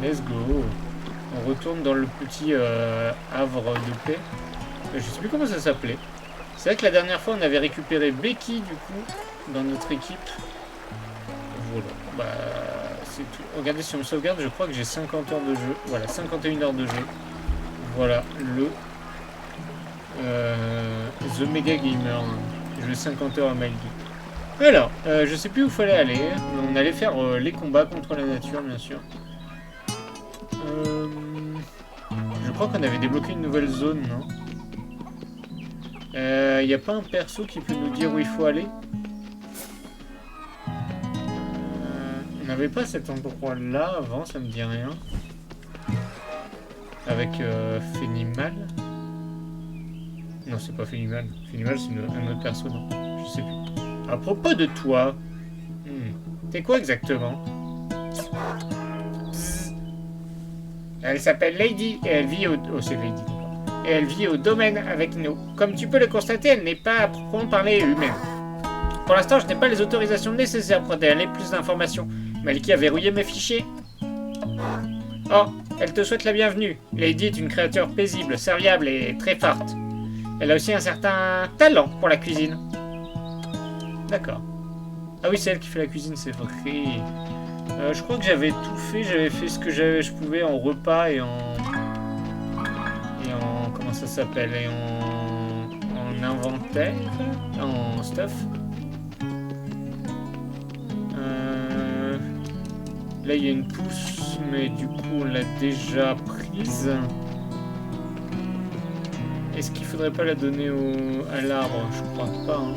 Let's go. On retourne dans le petit havre de paix. Je sais plus comment ça s'appelait. C'est vrai que la dernière fois, on avait récupéré Becky, du coup, dans notre équipe. Voilà. Bah, c'est tout. Regardez, si on sauvegarde, je crois que j'ai 50 heures de jeu. Voilà, 51 heures de jeu. Voilà, The Mega Gamer. J'ai joué 50 heures à Miley. Alors, je sais plus où il fallait aller. On allait faire les combats contre la nature, bien sûr. Je crois qu'on avait débloqué une nouvelle zone, non? Y a pas un perso qui peut nous dire où il faut aller? On n'avait pas cet endroit-là avant, ça me dit rien. Avec Fénimal. Non, c'est pas Fénimal. Fénimal, c'est un autre perso, non? Je sais plus. À propos de toi, t'es quoi exactement? Elle s'appelle Lady et elle vit au... Oh, c'est Lady. Et elle vit au domaine avec nous. Comme tu peux le constater, elle n'est pas à proprement parler humaine. Pour l'instant, je n'ai pas les autorisations nécessaires pour donner plus d'informations. Maliki a verrouillé mes fichiers. Oh, elle te souhaite la bienvenue. Lady est une créature paisible, serviable et très forte. Elle a aussi un certain talent pour la cuisine. D'accord. Ah oui, c'est elle qui fait la cuisine, c'est vrai. Je crois que j'avais tout fait. J'avais fait ce que je pouvais en repas et en... Comment ça s'appelle? Et en inventaire? En stuff. Là, il y a une pousse, mais du coup, on l'a déjà prise. Est-ce qu'il faudrait pas la donner à l'arbre? Je crois pas. Hein.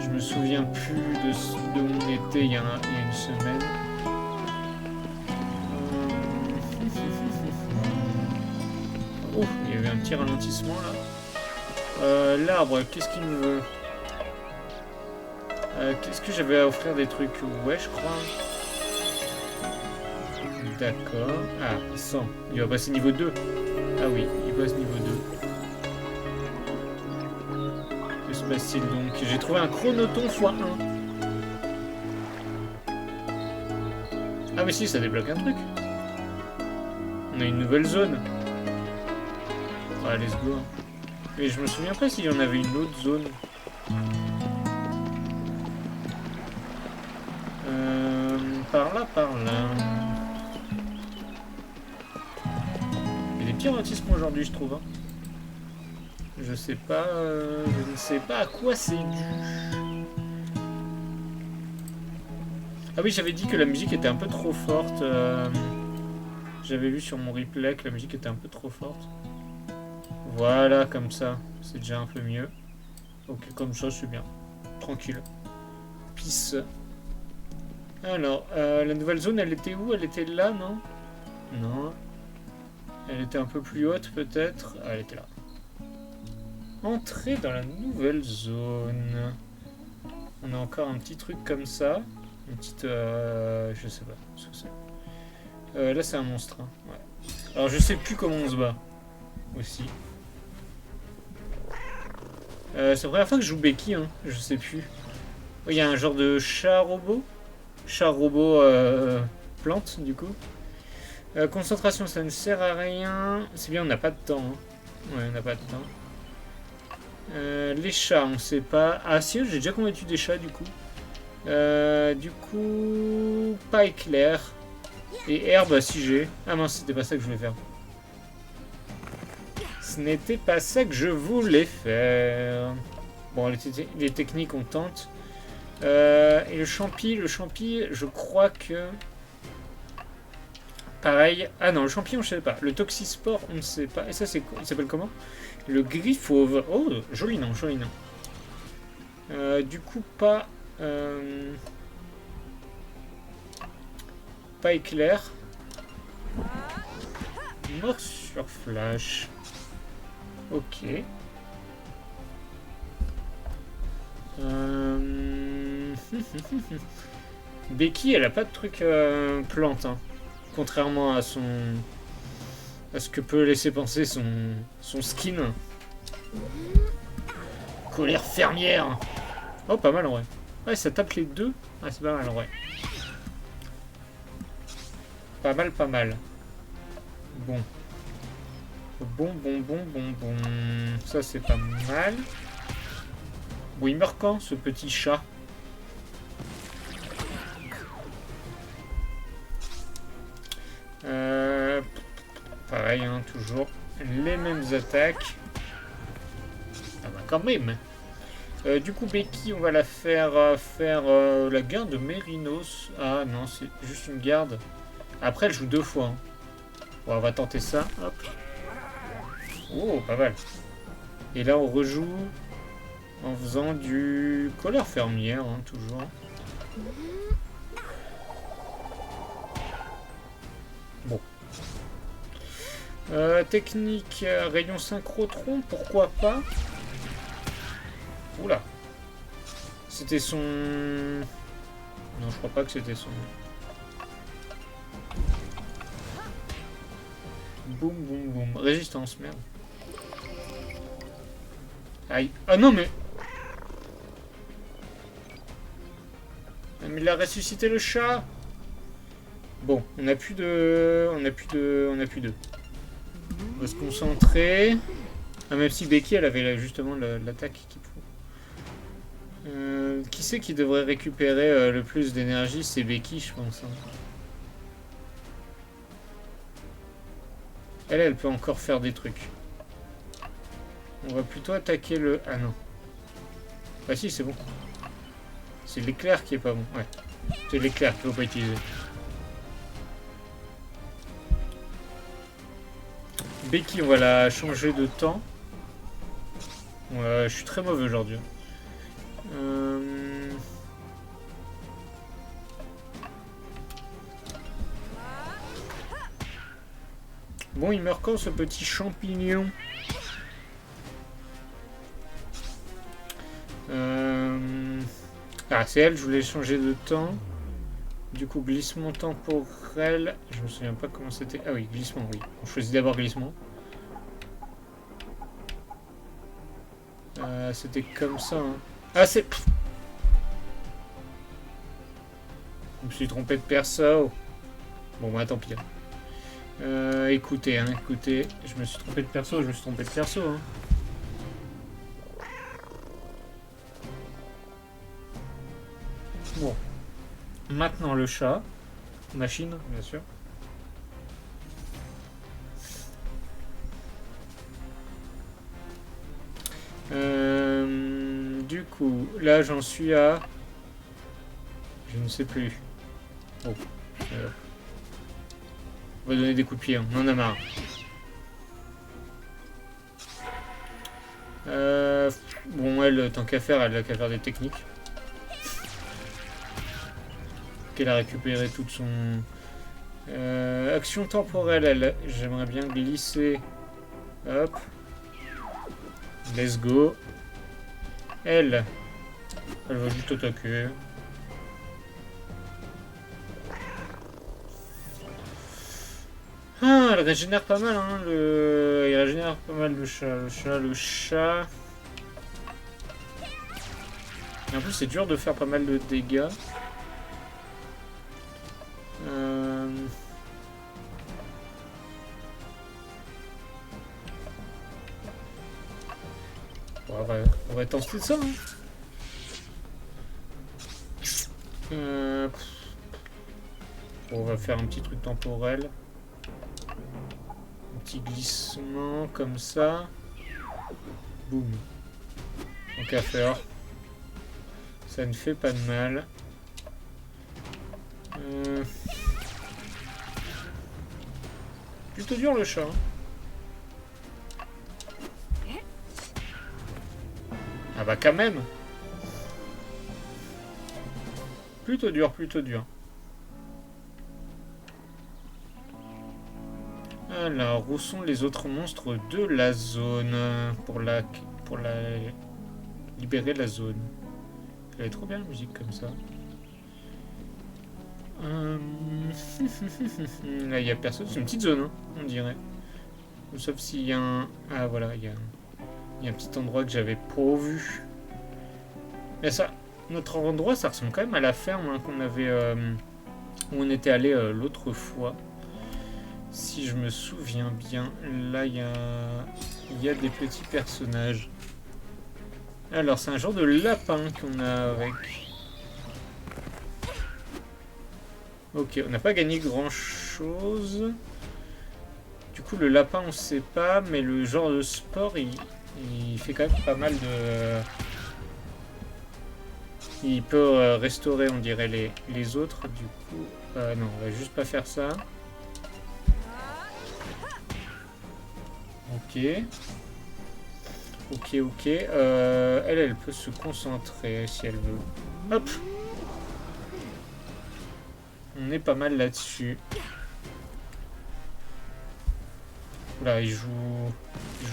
Je me souviens plus de où on était il y a une semaine. Oh, il y avait un petit ralentissement là. L'arbre, qu'est-ce qu'il nous veut? Qu'est-ce que j'avais à offrir des trucs? Ouais, je crois. D'accord. Ah, 100. Il va passer niveau 2. Ah oui, il passe niveau 2. Que se passe-t-il donc? J'ai trouvé un chronoton x1. Ah mais si, ça débloque un truc. On a une nouvelle zone. Ah, let's go. Mais je me souviens pas s'il y en avait une autre zone. Par là. Il y a des petits ralentissements aujourd'hui, je trouve. Hein. Je sais pas. Je ne sais pas à quoi c'est dû. Ah oui, j'avais dit que la musique était un peu trop forte. J'avais vu sur mon replay que la musique était un peu trop forte. Voilà, comme ça. C'est déjà un peu mieux. Ok, comme ça, c'est bien. Tranquille. Peace. Alors, la nouvelle zone, elle était où? Elle était là, non? Non. Elle était un peu plus haute, peut-être. Ah, elle était là. Entrer dans la nouvelle zone. On a encore un petit truc comme ça. Une petite... je sais pas ce que c'est. Là, c'est un monstre. Hein. Ouais. Alors, je sais plus comment on se bat. Aussi. C'est la première fois que je joue Becky, hein. Je sais plus. Il y a un genre de chat robot. Chat robot plante, du coup. Concentration, ça ne sert à rien. C'est bien, on n'a pas de temps. Hein. Ouais, on n'a pas de temps. Les chats, on sait pas. Ah si, j'ai déjà combattu des chats, du coup. Pas éclair. Et herbe, si j'ai. Ah mince, c'était pas ça que je voulais faire. Ce n'était pas ça que je voulais faire. Bon, les techniques, on tente. Et le champi, je crois que... Pareil. Ah non, le champignon, je sais pas. Le toxispore, on ne sait pas. Et ça, c'est quoi? Il s'appelle comment? Le griffauve. Oh, joli nom, joli nom. Du coup, pas... Pas éclair. Morsure flash. Ok. Becky, elle a pas de truc plante, hein. Contrairement à son... à ce que peut laisser penser son skin. Colère fermière. Oh, pas mal en vrai. Ouais, ça tape les deux. Ah, c'est pas mal en vrai. Pas mal, pas mal. Bon. Bon. Ça, c'est pas mal. Bon, il meurt quand, ce petit chat? Pareil, hein, toujours les mêmes attaques. Ah bah quand même. Du coup, Becky, on va la faire la garde de Mérinos. Ah non, c'est juste une garde. Après, elle joue 2 fois. Hein. Bon, on va tenter ça. Hop. Oh, pas mal. Et là, on rejoue en faisant du colère fermière, hein, toujours. Bon. Technique rayon synchrotron, pourquoi pas? Oula. C'était son... Non, je crois pas que c'était son... Boum. Résistance, merde. Aïe. Ah non, mais... Mais il a ressuscité le chat. Bon, on n'a plus de... On n'a plus d'eau. On va se concentrer. Ah, même si Becky, elle avait justement l'attaque qu'il faut. Qui c'est qui devrait récupérer le plus d'énergie? C'est Becky, je pense. Hein. Elle peut encore faire des trucs. On va plutôt attaquer le... Ah non. Ah si, c'est bon. C'est l'éclair qui est pas bon. Ouais. C'est l'éclair qu'il faut pas utiliser. Becky, on va la changer de temps. Ouais, je suis très mauvais aujourd'hui. Bon, il meurt quand ce petit champignon? Ah, c'est elle, je voulais changer de temps. Du coup, glissement temporel. Je me souviens pas comment c'était. Ah oui, glissement, oui. On choisit d'abord glissement. C'était comme ça. Hein. Ah, c'est... Je me suis trompé de perso. Bon, bah tant pis. Écoutez, je me suis trompé de perso, Hein. Bon. Maintenant le chat. Machine, bien sûr. Du coup, là j'en suis à... Je ne sais plus. Bon. On va donner des coups de pied, hein. On en a marre. Bon, elle, tant qu'à faire, elle a qu'à faire des techniques. Qu'elle a récupéré toute son... action temporelle, elle. J'aimerais bien glisser. Hop. Let's go. Elle va juste attaquer. Ah, elle régénère pas mal, hein, il régénère pas mal le chat. Et en plus, c'est dur de faire pas mal de dégâts. Bon, on va tenter ça, hein. Bon, on va faire un petit truc temporel. Un petit glissement comme ça. Boum. Donc à faire. Ça ne fait pas de mal. Plutôt dur le chat. Hein. Ah bah quand même. Plutôt dur. Alors, où sont les autres monstres de la zone pour libérer la zone? Elle est trop bien la musique comme ça. Là, il n'y a personne. C'est une petite zone, hein, on dirait. Sauf s'il y a un... Ah, voilà, il y a un petit endroit que j'avais pas vu. Mais ça, notre endroit, ça ressemble quand même à la ferme hein, qu'on avait... où on était allé l'autre fois. Si je me souviens bien, là il y a des petits personnages. Alors c'est un genre de lapin qu'on a avec. Ok, on n'a pas gagné grand chose. Du coup le lapin on sait pas, mais le genre de sport il fait quand même pas mal de... Il peut restaurer on dirait les autres. Du coup, non on va juste pas faire ça. Ok. Ok. Elle peut se concentrer si elle veut. Hop. On est pas mal là-dessus. Oula, il joue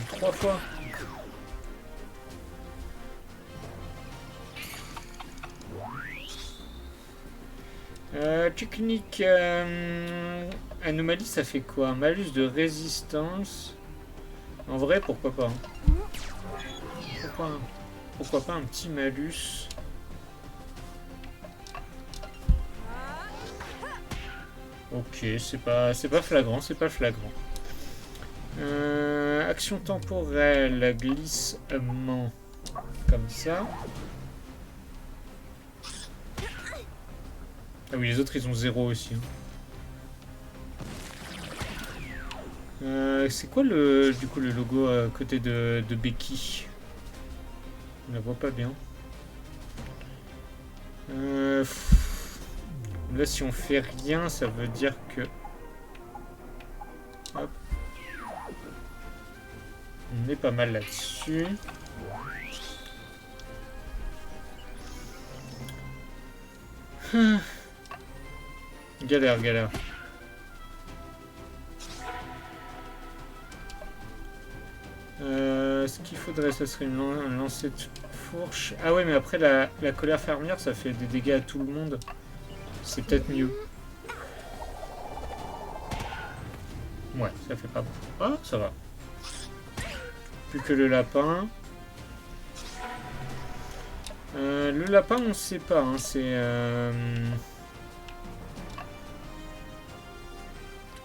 3 fois. Technique. Anomalie, ça fait quoi? Malus de résistance. En vrai, pourquoi pas? Pourquoi pas un petit malus? Ok, c'est pas flagrant, action temporelle, glissement, comme ça. Ah oui, les autres ils ont 0 aussi. C'est quoi du coup le logo à côté de Becky? On la voit pas bien. Là si on fait rien, ça veut dire que... Hop. On est pas mal là-dessus. Galère. Ce qu'il faudrait, ça serait un lancer de fourche. Ah ouais, mais après la colère fermière, ça fait des dégâts à tout le monde. C'est peut-être mieux. Ouais, ça fait pas beaucoup. Ah, ça va. Plus que le lapin. Le lapin, on sait pas. Hein, c'est...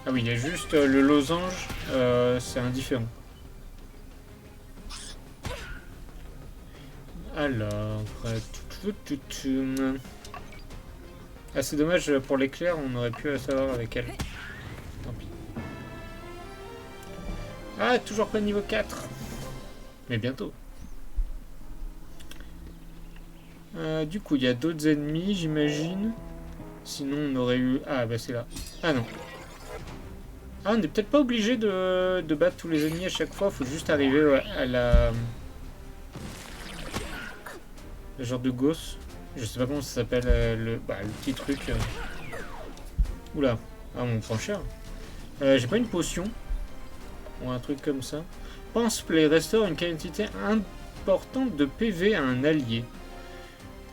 Ah oui, il y a juste le losange. C'est indifférent. Alors... Ah, c'est dommage, pour l'éclair, on aurait pu savoir avec elle. Tant pis. Ah, toujours pas niveau 4. Mais bientôt. Du coup, il y a d'autres ennemis, j'imagine. Sinon, on aurait eu... Ah, bah c'est là. Ah non. Ah, on n'est peut-être pas obligé de battre tous les ennemis à chaque fois. Faut juste arriver à la... Le genre de gosse. Je sais pas comment ça s'appelle, le petit truc. Oula. Ah, on prend cher. J'ai pas une potion. Ou un truc comme ça. Pense play restaure une quantité importante de PV à un allié.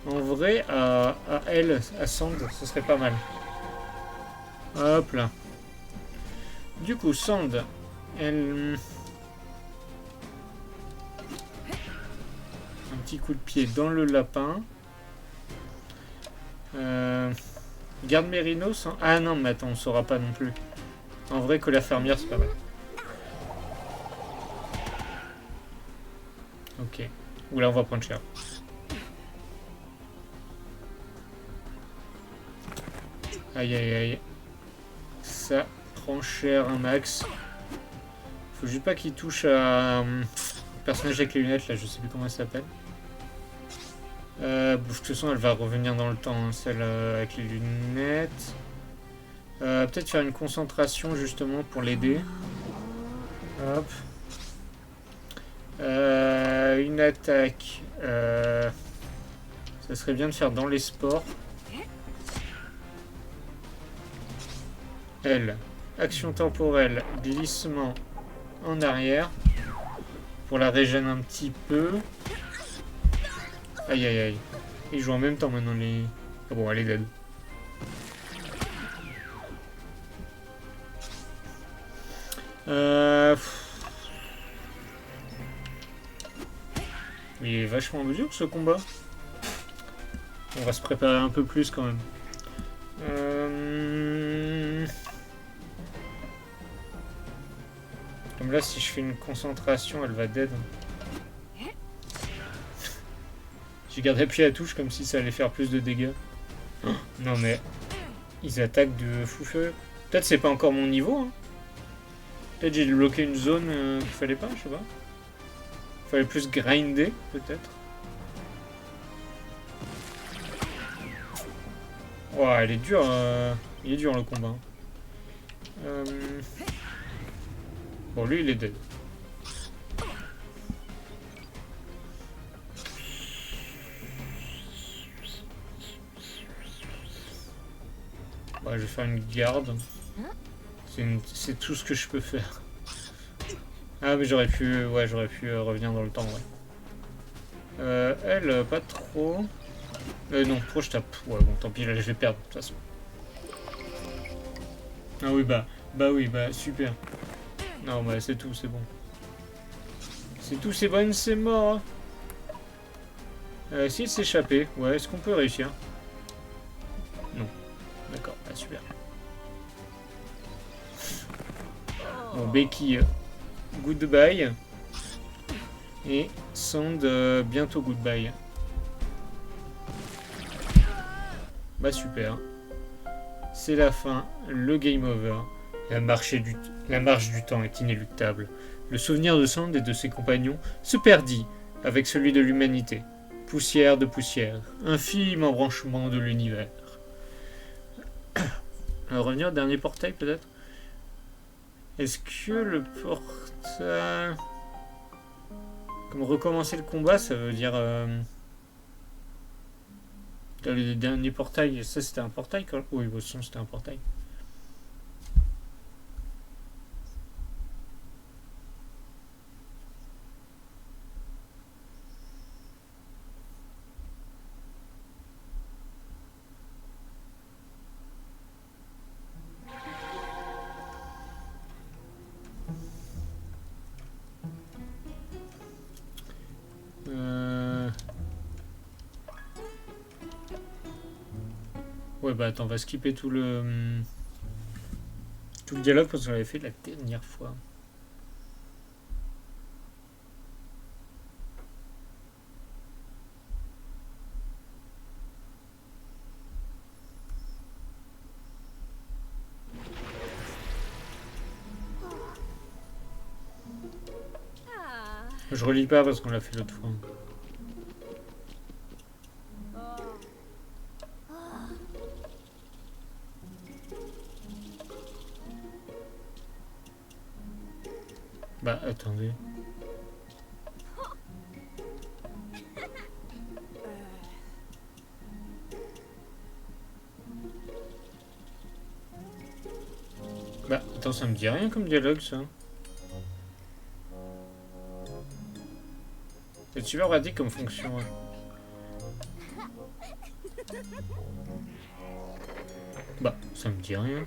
En vrai, à elle, à Sand, ce serait pas mal. Hop là. Du coup, Sand, elle... Un petit coup de pied dans le lapin. Garde Mérino sans... Ah non, mais attends, on saura pas non plus. En vrai, que la fermière, c'est pas mal. Ok. Oula, on va prendre cher. Aïe. Ça prend cher un max. Faut juste pas qu'il touche à... le personnage avec les lunettes, là, je sais plus comment elle s'appelle. De toute façon, elle va revenir dans le temps, hein, celle avec les lunettes. Peut-être faire une concentration, justement, pour l'aider. Hop. Une attaque. Ça serait bien de faire dans les sports. Elle. Action temporelle. Glissement en arrière. Pour la régénérer un petit peu. Aïe. Ils jouent en même temps maintenant les... Ah bon, elle est dead. Il est vachement dur ce combat. On va se préparer un peu plus quand même. Comme là, si je fais une concentration, elle va dead. J'ai gardé appuyé à la touche comme si ça allait faire plus de dégâts. Oh, non mais, ils attaquent de fou furieux. Peut-être c'est pas encore mon niveau. Hein. Peut-être j'ai bloqué une zone qu'il fallait pas, je sais pas. Fallait plus grinder, peut-être. Oh, elle est dure. Il est dur le combat. Bon, lui, il est dead. Ouais, je vais faire une garde. C'est tout ce que je peux faire. Ah, mais j'aurais pu... Ouais, j'aurais pu revenir dans le temps, ouais. Elle, pas trop... non, trop je tape. Ouais, bon, tant pis, là, je vais perdre, de toute façon. Ah oui, bah oui, bah, super. Non, bah, c'est tout, c'est bon. C'est tout, c'est bon, c'est mort. Essayer de s'échapper. Ouais, est-ce qu'on peut réussir? Non. D'accord, bah, super. Bon, Becky, goodbye. Et Sand, bientôt goodbye. Bah super. C'est la fin, le game over. La marche du temps est inéluctable. Le souvenir de Sand et de ses compagnons se perdit avec celui de l'humanité. Poussière de poussière, infime embranchement de l'univers. On va revenir au dernier portail peut-être. Est-ce que le portail... Comme recommencer le combat, ça veut dire... Le dernier portail, ça c'était un portail quand... Oui, bon, sinon c'était un portail. Ouais, bah attends, on va skipper tout le dialogue parce qu'on l'avait fait la dernière fois. Je relis pas parce qu'on l'a fait l'autre fois. Bah attendez. Bah attends, ça me dit rien comme dialogue ça. C'est super pratique comme fonction. Ouais. Bah ça me dit rien.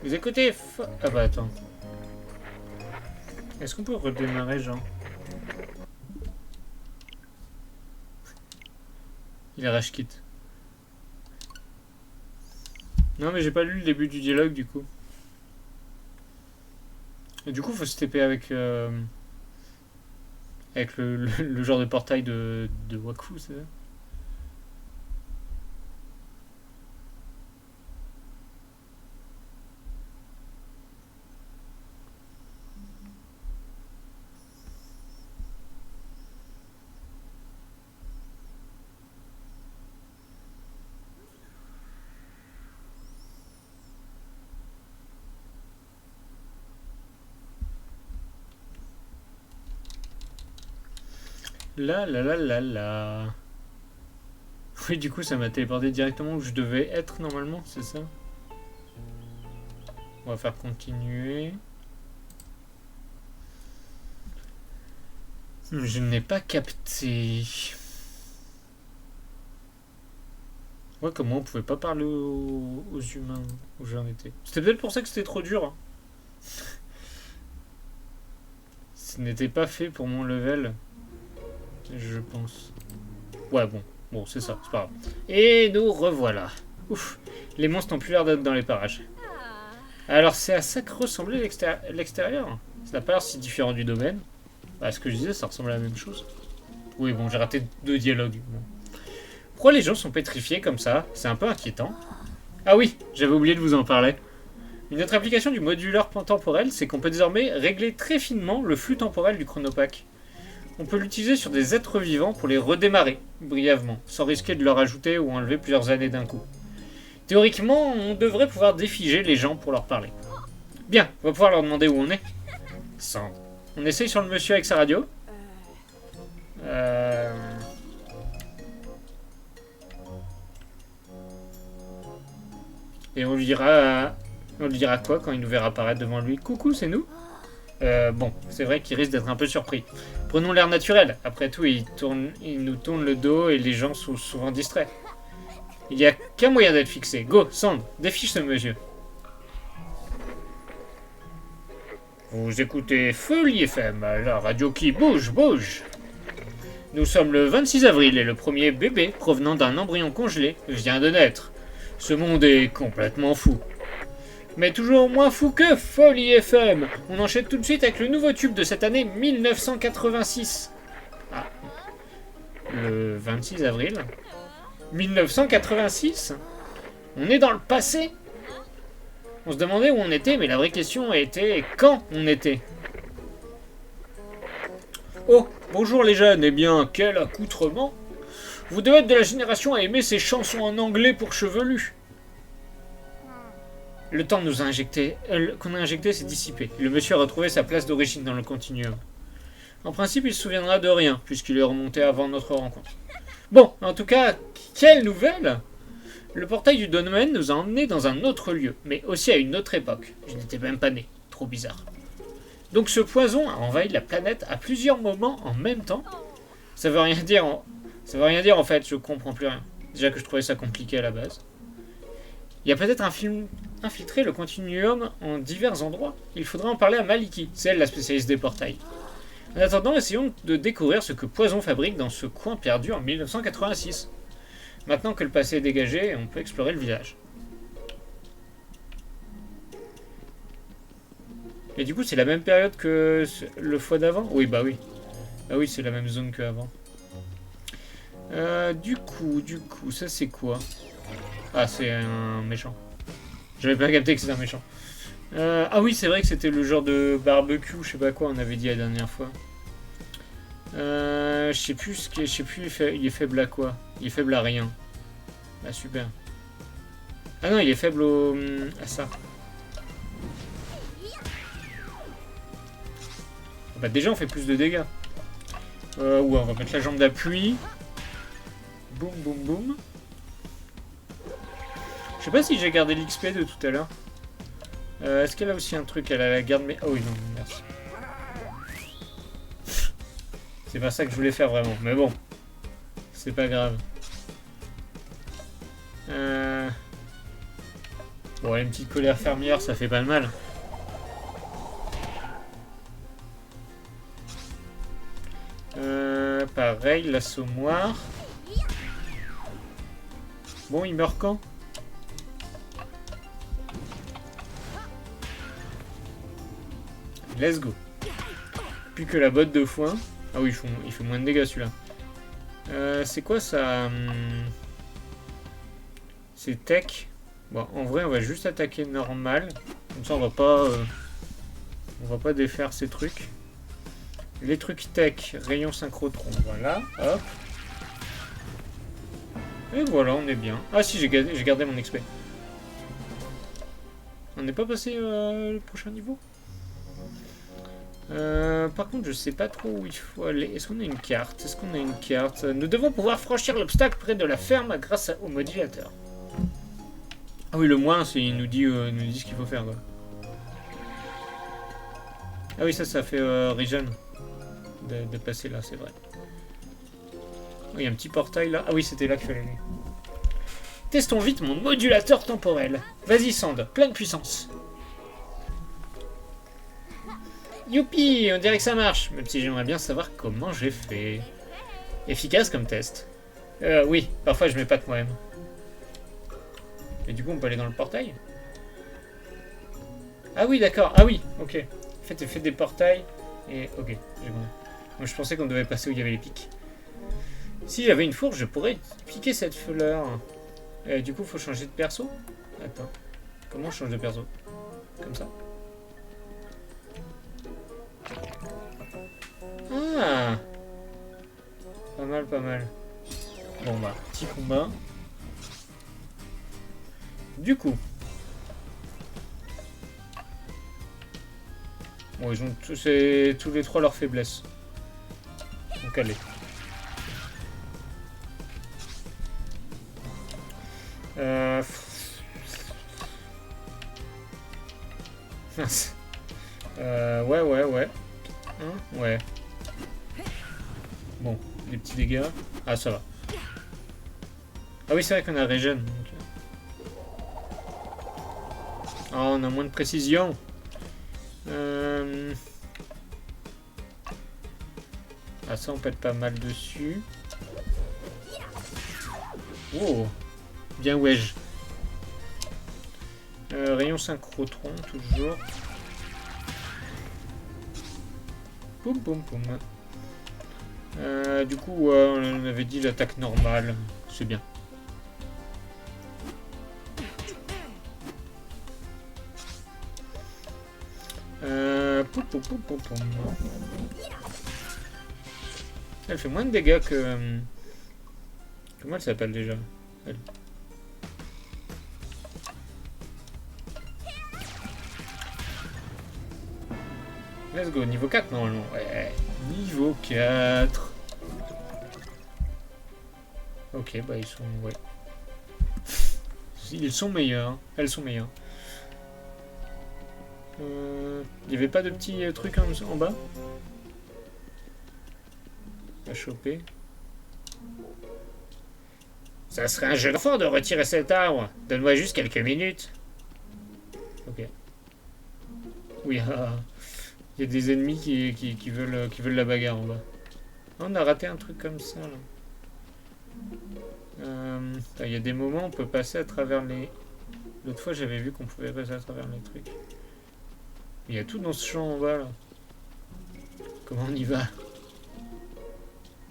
Vous écoutez... Ah bah attends. Est-ce qu'on peut redémarrer, genre? Il a rage quit. Non mais j'ai pas lu le début du dialogue du coup. Et du coup faut se TP avec... avec le genre de portail de Waku, c'est ça? La la la la la. Oui, du coup, ça m'a téléporté directement où je devais être normalement, c'est ça? On va faire continuer. Je n'ai pas capté. Ouais, comment on pouvait pas parler aux humains où j'en étais. C'était peut-être pour ça que c'était trop dur. Hein. Ce n'était pas fait pour mon level. Je pense. Ouais, bon. Bon, c'est ça, c'est pas grave. Et nous revoilà. Ouf, les monstres n'ont plus l'air d'être dans les parages. Alors, c'est à ça que ressemblait l'extérieur. Ça n'a pas l'air si différent du domaine. Bah, ce que je disais, ça ressemble à la même chose. Oui, bon, j'ai raté 2 dialogues. Bon. Pourquoi les gens sont pétrifiés comme ça? C'est un peu inquiétant. Ah oui, j'avais oublié de vous en parler. Une autre application du modulaire temporel, c'est qu'on peut désormais régler très finement le flux temporel du chronopack. On peut l'utiliser sur des êtres vivants pour les redémarrer, brièvement, sans risquer de leur ajouter ou enlever plusieurs années d'un coup. Théoriquement, on devrait pouvoir défiger les gens pour leur parler. Bien, on va pouvoir leur demander où on est. Sand. On essaye sur le monsieur avec sa radio. Et on lui dira quoi quand il nous verra apparaître devant lui? Coucou, c'est nous? Bon, c'est vrai qu'il risque d'être un peu surpris. Prenons l'air naturel. Après tout, il nous tourne le dos et les gens sont souvent distraits. Il n'y a qu'un moyen d'être fixé. Go, Sand, défiche ce monsieur. Vous écoutez Folie FM, la radio qui bouge, bouge. Nous sommes le 26 avril et le premier bébé provenant d'un embryon congelé vient de naître. Ce monde est complètement fou. Mais toujours moins fou que Folie FM. On enchaîne tout de suite avec le nouveau tube de cette année 1986. Ah, le 26 avril 1986. On est dans le passé. On se demandait où on était, mais la vraie question était quand on était. Oh, bonjour les jeunes, eh bien, quel accoutrement. Vous devez être de la génération à aimer ces chansons en anglais pour chevelus. Le temps qu'on a injecté s'est dissipé. Le monsieur a retrouvé sa place d'origine dans le continuum. En principe, il se souviendra de rien, puisqu'il est remonté avant notre rencontre. Bon, en tout cas, quelle nouvelle! Le portail du domaine nous a emmenés dans un autre lieu, mais aussi à une autre époque. Je n'étais même pas né. Trop bizarre. Donc ce poison a envahi la planète à plusieurs moments en même temps. Ça veut rien dire en fait, je comprends plus rien. Déjà que je trouvais ça compliqué à la base. Il y a peut-être un film infiltré le continuum en divers endroits. Il faudra en parler à Maliki, c'est elle la spécialiste des portails. En attendant, essayons de découvrir ce que Poison fabrique dans ce coin perdu en 1986. Maintenant que le passé est dégagé, on peut explorer le village. Et du coup, c'est la même période que le fois d'avant? Oui, bah oui. Ah oui, c'est la même zone qu'avant. Du coup, ça c'est quoi? Ah, c'est un méchant. J'avais pas capté que c'était un méchant. Ah oui, c'est vrai que c'était le genre de barbecue, je sais pas quoi, on avait dit la dernière fois. Je sais plus il est faible à quoi? Il est faible à rien. Bah super. Ah non, il est faible à ça. Bah déjà on fait plus de dégâts. Ouais, on va mettre la jambe d'appui. Boum boum boum. Je sais pas si j'ai gardé l'XP de tout à l'heure. Est-ce qu'elle a aussi un truc? Elle a la garde mais... Oh oui non, merci. C'est pas ça que je voulais faire vraiment, mais bon. C'est pas grave. Bon, une petite colère fermière, ça fait pas de mal. Pareil, l'assommoir. Bon, il meurt quand? Let's go. Plus que la botte de foin. Ah oui, il fait moins de dégâts celui-là. C'est quoi ça? C'est tech. Bon, en vrai, on va juste attaquer normal. Comme ça, on va pas défaire ces trucs. Les trucs tech, rayon synchrotron, voilà, hop. Et voilà, on est bien. Ah si, j'ai gardé mon XP. On n'est pas passé le prochain niveau? Par contre, je sais pas trop où il faut aller. Est-ce qu'on a une carte? Nous devons pouvoir franchir l'obstacle près de la ferme grâce au modulateur. Ah oui, le moins, c'est il nous dit ce qu'il faut faire, quoi. Ah oui, ça fait Regen de passer là, c'est vrai. Oh, il y a un petit portail là. Ah oui, c'était là qu'il fallait aller. Testons vite mon modulateur temporel. Vas-y, Sand, pleine puissance. Youpi, on dirait que ça marche, même si j'aimerais bien savoir comment j'ai fait. Efficace comme test. Oui, parfois je m'épate moi-même. Et du coup, on peut aller dans le portail? Ah oui, d'accord. Ah oui, ok. En fait, fait des portails. Et ok, j'ai compris. Moi, je pensais qu'on devait passer où il y avait les pics. Si j'avais une fourche, je pourrais piquer cette fleur. Du coup, faut changer de perso? Attends. Comment je change de perso? Comme ça? Ah! Pas mal, pas mal. Bon bah, petit combat. Du coup. Bon, ils ont tous les trois leurs faiblesses. Donc allez. Mince. Ouais. Hein, ouais. Bon, des petits dégâts. Ah, ça va. Ah oui, c'est vrai qu'on a régène. Ah, on a moins de précision. Ah, ça, on pète pas mal dessus. Oh, bien wedge. Rayon synchrotron, toujours. Poum, poum, poum. Du coup, on avait dit l'attaque normale. C'est bien. Poum, poum, poum, poum. Elle fait moins de dégâts que... Comment elle s'appelle déjà, elle. Let's go, niveau 4 normalement. Ouais, niveau 4. Ok, bah ils sont... Ouais. Ils sont meilleurs. Elles sont meilleures. Il n'y avait pas de petits trucs en bas à choper. Ça serait un jeu d'enfant de retirer cet arbre. Donne-moi juste quelques minutes. Ok. Oui, il y a des ennemis qui veulent la bagarre en bas. On a raté un truc comme ça là. Il y a des moments où on peut passer à travers les... L'autre fois j'avais vu qu'on pouvait passer à travers les trucs. Il y a tout dans ce champ en bas là. Comment on y va?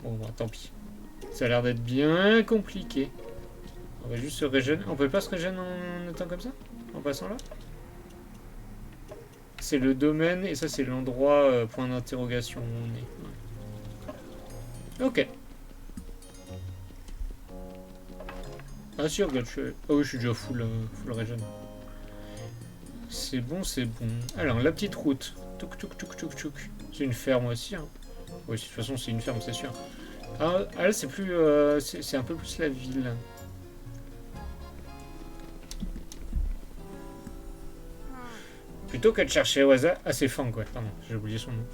Bon bah tant pis. Ça a l'air d'être bien compliqué. On va juste se régénérer. On peut pas se régénérer en étant comme ça? En passant là? C'est le domaine et ça c'est l'endroit point d'interrogation où on est. Ok. Ah si, regarde, oh oui, je suis déjà full régène. C'est bon, c'est bon. Alors, la petite route. Touk touk touk touk touk. C'est une ferme aussi. Hein. Oui, de toute façon, c'est une ferme, c'est sûr. Ah, là, c'est plus... c'est un peu plus la ville. Plutôt que de chercher au hasard... Ah, c'est Fang, ouais, pardon, j'ai oublié son nom.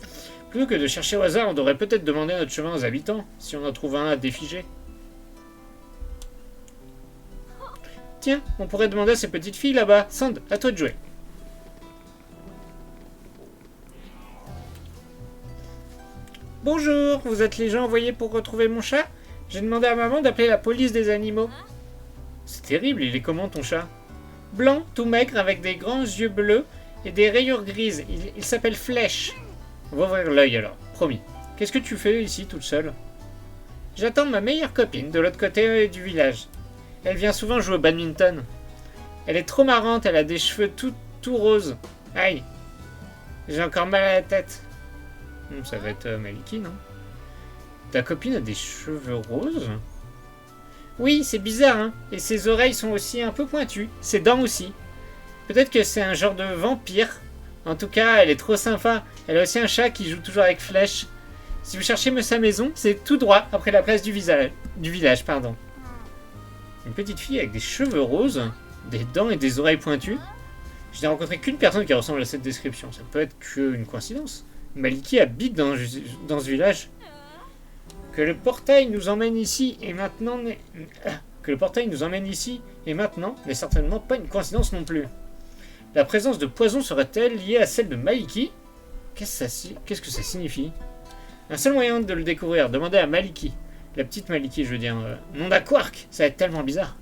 Plutôt que de chercher au hasard, on devrait peut-être demander notre chemin aux habitants, si on en trouve un à défiger. Tiens, on pourrait demander à ces petites filles là-bas. Sand, à toi de jouer. Bonjour, vous êtes les gens envoyés pour retrouver mon chat? J'ai demandé à maman d'appeler la police des animaux. C'est terrible, il est comment ton chat? Blanc, tout maigre, avec des grands yeux bleus et des rayures grises. Il s'appelle Flèche. On va ouvrir l'œil alors, promis. Qu'est-ce que tu fais ici toute seule? J'attends ma meilleure copine de l'autre côté du village. Elle vient souvent jouer au badminton. Elle est trop marrante, elle a des cheveux tout roses. Aïe. J'ai encore mal à la tête. Ça va être Maliki, non? Ta copine a des cheveux roses? Oui, c'est bizarre, hein? Et ses oreilles sont aussi un peu pointues. Ses dents aussi. Peut-être que c'est un genre de vampire. En tout cas, elle est trop sympa. Elle a aussi un chat qui joue toujours avec Flèche. Si vous cherchez sa maison, c'est tout droit après la place du village. Pardon. Une petite fille avec des cheveux roses, des dents et des oreilles pointues. Je n'ai rencontré qu'une personne qui ressemble à cette description. Ça peut être qu'une coïncidence. Maliki habite dans ce village. Que le portail nous emmène ici et maintenant n'est certainement pas une coïncidence non plus. La présence de poison serait-elle liée à celle de Maliki? Qu'est-ce que ça signifie? Un seul moyen de le découvrir, demandez à Maliki. La petite Maliki, je veux dire. Nom d'Aquark, ça va être tellement bizarre.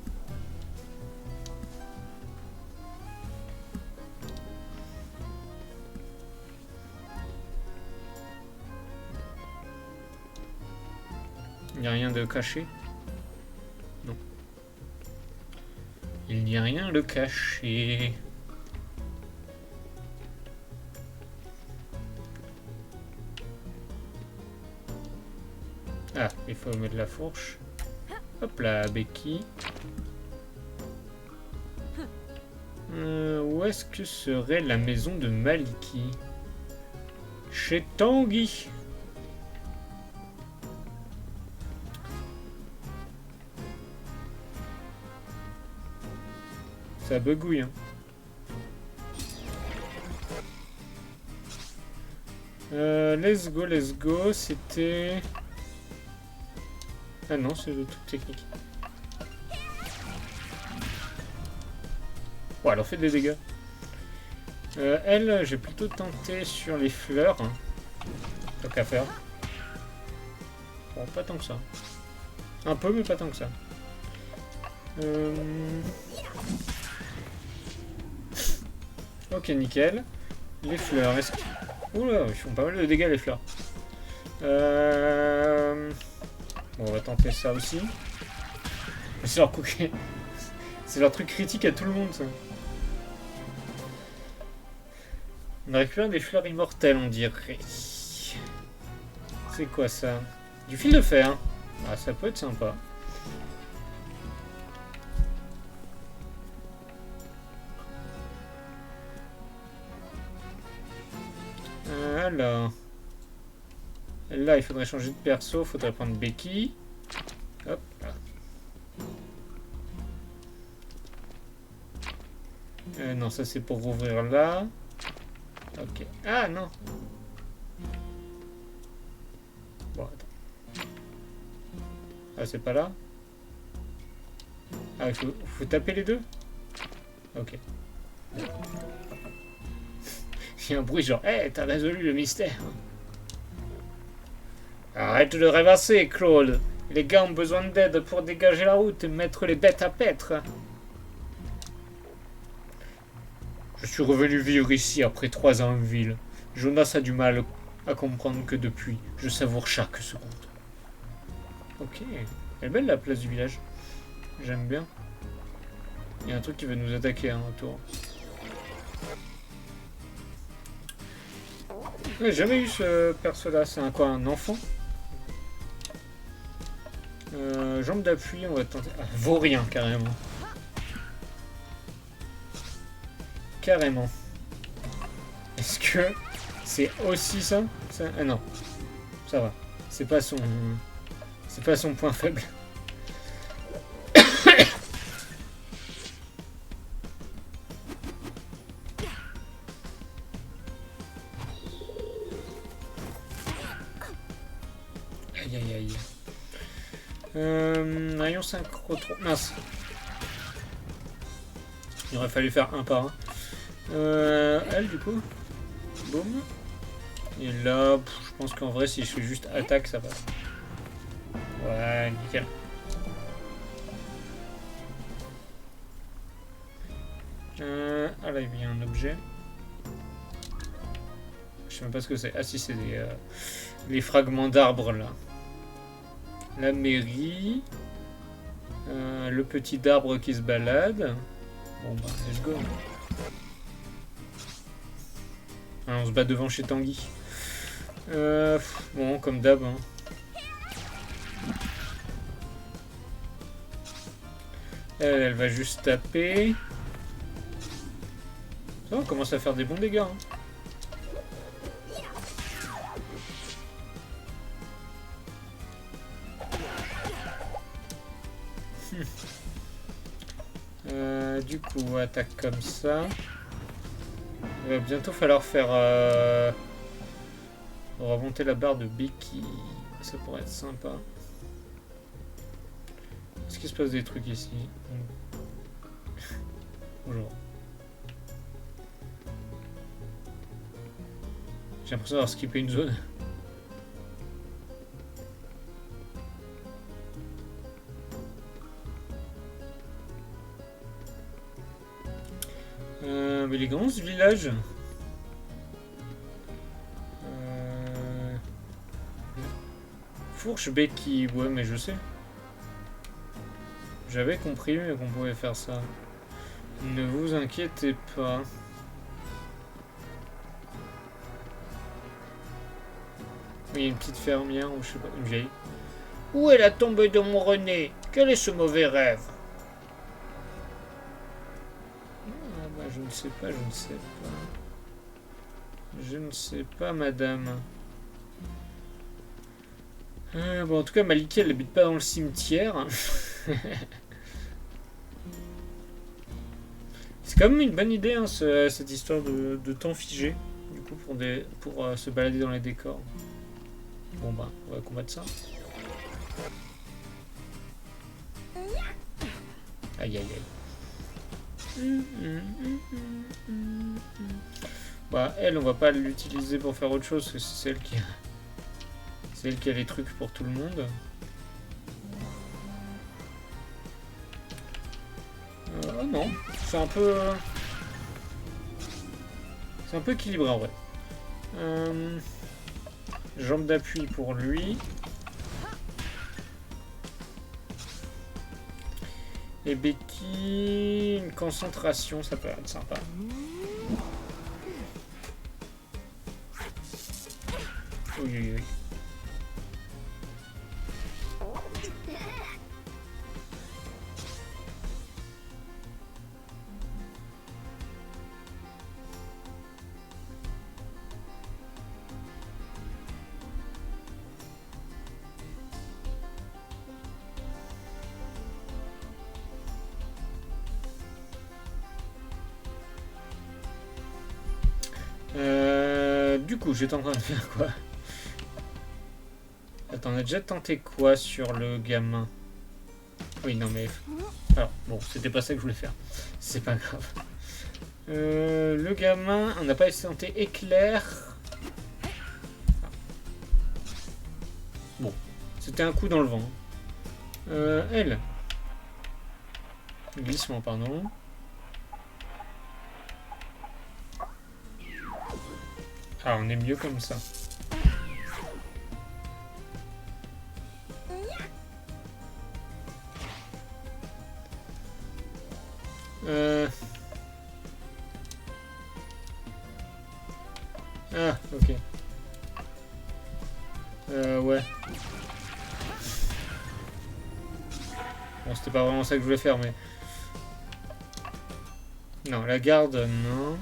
Il n'y a rien de caché? Non. Il n'y a rien de caché. Ah, il faut mettre la fourche. Hop là, Becky. Où est-ce que serait la maison de Maliki? Chez Tanguy. Ça begouille, hein. Let's go, let's go. C'était... Ah non, c'est le truc technique. Bon, elle en fait des dégâts. Elle, j'ai plutôt tenté sur les fleurs. Hein. Tant qu'à faire. Bon, pas tant que ça. Un peu, mais pas tant que ça. Ok, nickel. Les fleurs, est-ce que... Oula, ils font pas mal de dégâts, les fleurs. Bon, on va tenter ça aussi. C'est leur cookie. C'est leur truc critique à tout le monde, ça. On récupère des fleurs immortelles, on dirait. C'est quoi, ça? Du fil de fer. Ah, ça peut être sympa. Alors... Là, il faudrait changer de perso. Il faudrait prendre Becky. Hop là. Non, ça c'est pour rouvrir là. Ok. Ah non. Bon, attends. Ah, c'est pas là. Ah, il faut taper les deux. Ok. Il y a un bruit genre, hey, t'as résolu le mystère. Arrête de rêvasser, Claude. Les gars ont besoin d'aide pour dégager la route et mettre les bêtes à paître. Je suis revenu vivre ici après 3 ans en ville. Jonas a du mal à comprendre que depuis, je savoure chaque seconde. Ok. Elle est belle la place du village. J'aime bien. Il y a un truc qui veut nous attaquer hein, autour. J'ai jamais eu ce perso là. C'est un quoi? Un enfant? Jambe d'appui, on va tenter. Ah, vaurien, carrément. Carrément. Est-ce que c'est aussi ça, Ah non. Ça va. C'est pas son. C'est pas son point faible. Aïe aïe aïe. Rayon synchro 3. Mince. Il aurait fallu faire un par un. Elle du coup. Boum. Et là, je pense qu'en vrai, si je fais juste attaque, ça passe. Ouais, nickel. Ah là, il y a un objet. Je sais même pas ce que c'est. Ah si, c'est les fragments d'arbres là. La mairie. Le petit arbre qui se balade. Bon bah, let's go. Ah, on se bat devant chez Tanguy. Bon, comme d'hab. Hein. Elle va juste taper. Ça, on commence à faire des bons dégâts. Hein. Du coup, attaque comme ça. Il va bientôt falloir faire remonter la barre de Becky. Ça pourrait être sympa. Est-ce qu'il se passe des trucs ici? Bonjour. J'ai l'impression d'avoir skippé une zone. Mais il est grand ce village. Fourche béquille, ouais mais je sais. J'avais compris qu'on pouvait faire ça. Ne vous inquiétez pas. Oui, une petite fermière ou je sais pas, une vieille. Où est la tombe de mon René? Quel est ce mauvais rêve? Ah bah je ne sais pas, je ne sais pas. Je ne sais pas, madame. Bon, en tout cas, Maliki, elle n'habite pas dans le cimetière. C'est quand même une bonne idée, hein, cette histoire de temps figé. Du coup, pour se balader dans les décors. Bon bah, on va combattre ça. Aïe aïe aïe. Bah, elle, on va pas l'utiliser pour faire autre chose, parce que c'est celle qui a les trucs pour tout le monde. Oh non, c'est un peu équilibré en vrai. Jambe d'appui pour lui. Et Becky, une concentration, ça peut être sympa. Oui, oui, oui. Du coup, j'étais en train de faire quoi? Attends, on a déjà tenté quoi sur le gamin? Oui, non mais... Alors, bon, c'était pas ça que je voulais faire. C'est pas grave. Le gamin, on n'a pas tenté éclair. Bon, c'était un coup dans le vent. Elle. Glissement, pardon. Ah, on est mieux comme ça. Ah, ok. Ouais. Bon, c'était pas vraiment ça que je voulais faire, mais... Non, la garde, non.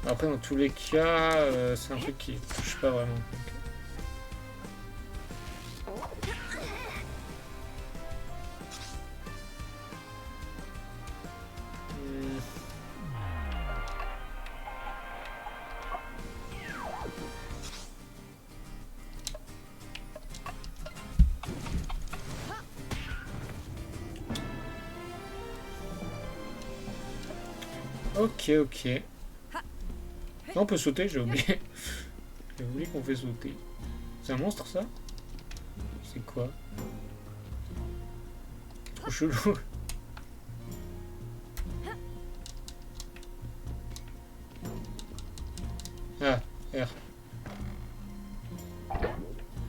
Après, dans tous les cas, c'est un truc qui touche pas vraiment. Ok, ok. Non, on peut sauter, j'ai oublié. J'ai oublié qu'on fait sauter. C'est un monstre, ça? C'est quoi? Trop chelou. Ah, R.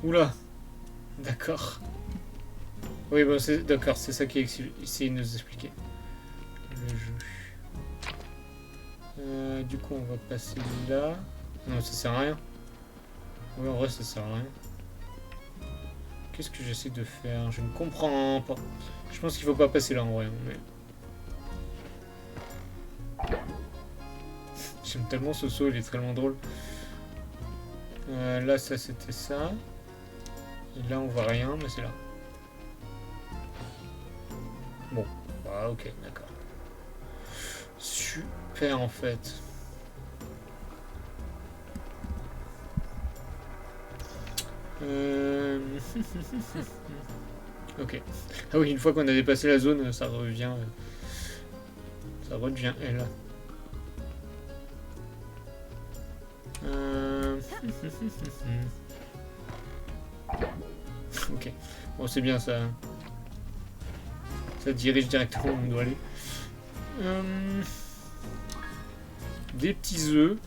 Oula. D'accord. Oui, bon, c'est d'accord, c'est ça qui essaie de nous expliquer. Le jeu. Du coup, on va passer là. Non, ça sert à rien. Oui, en vrai, ça sert à rien. Qu'est-ce que j'essaie de faire? Je ne comprends pas. Je pense qu'il faut pas passer là en vrai. Mais... J'aime tellement ce saut, il est tellement drôle. Là, ça c'était ça. Et là, on voit rien, mais c'est là. Bon, bah ok, d'accord. Super en fait. Ok. Ah oui, une fois qu'on a dépassé la zone, ça revient. Ça redevient elle. Ok. Bon, c'est bien ça. Ça dirige directement où on doit aller. Des petits œufs.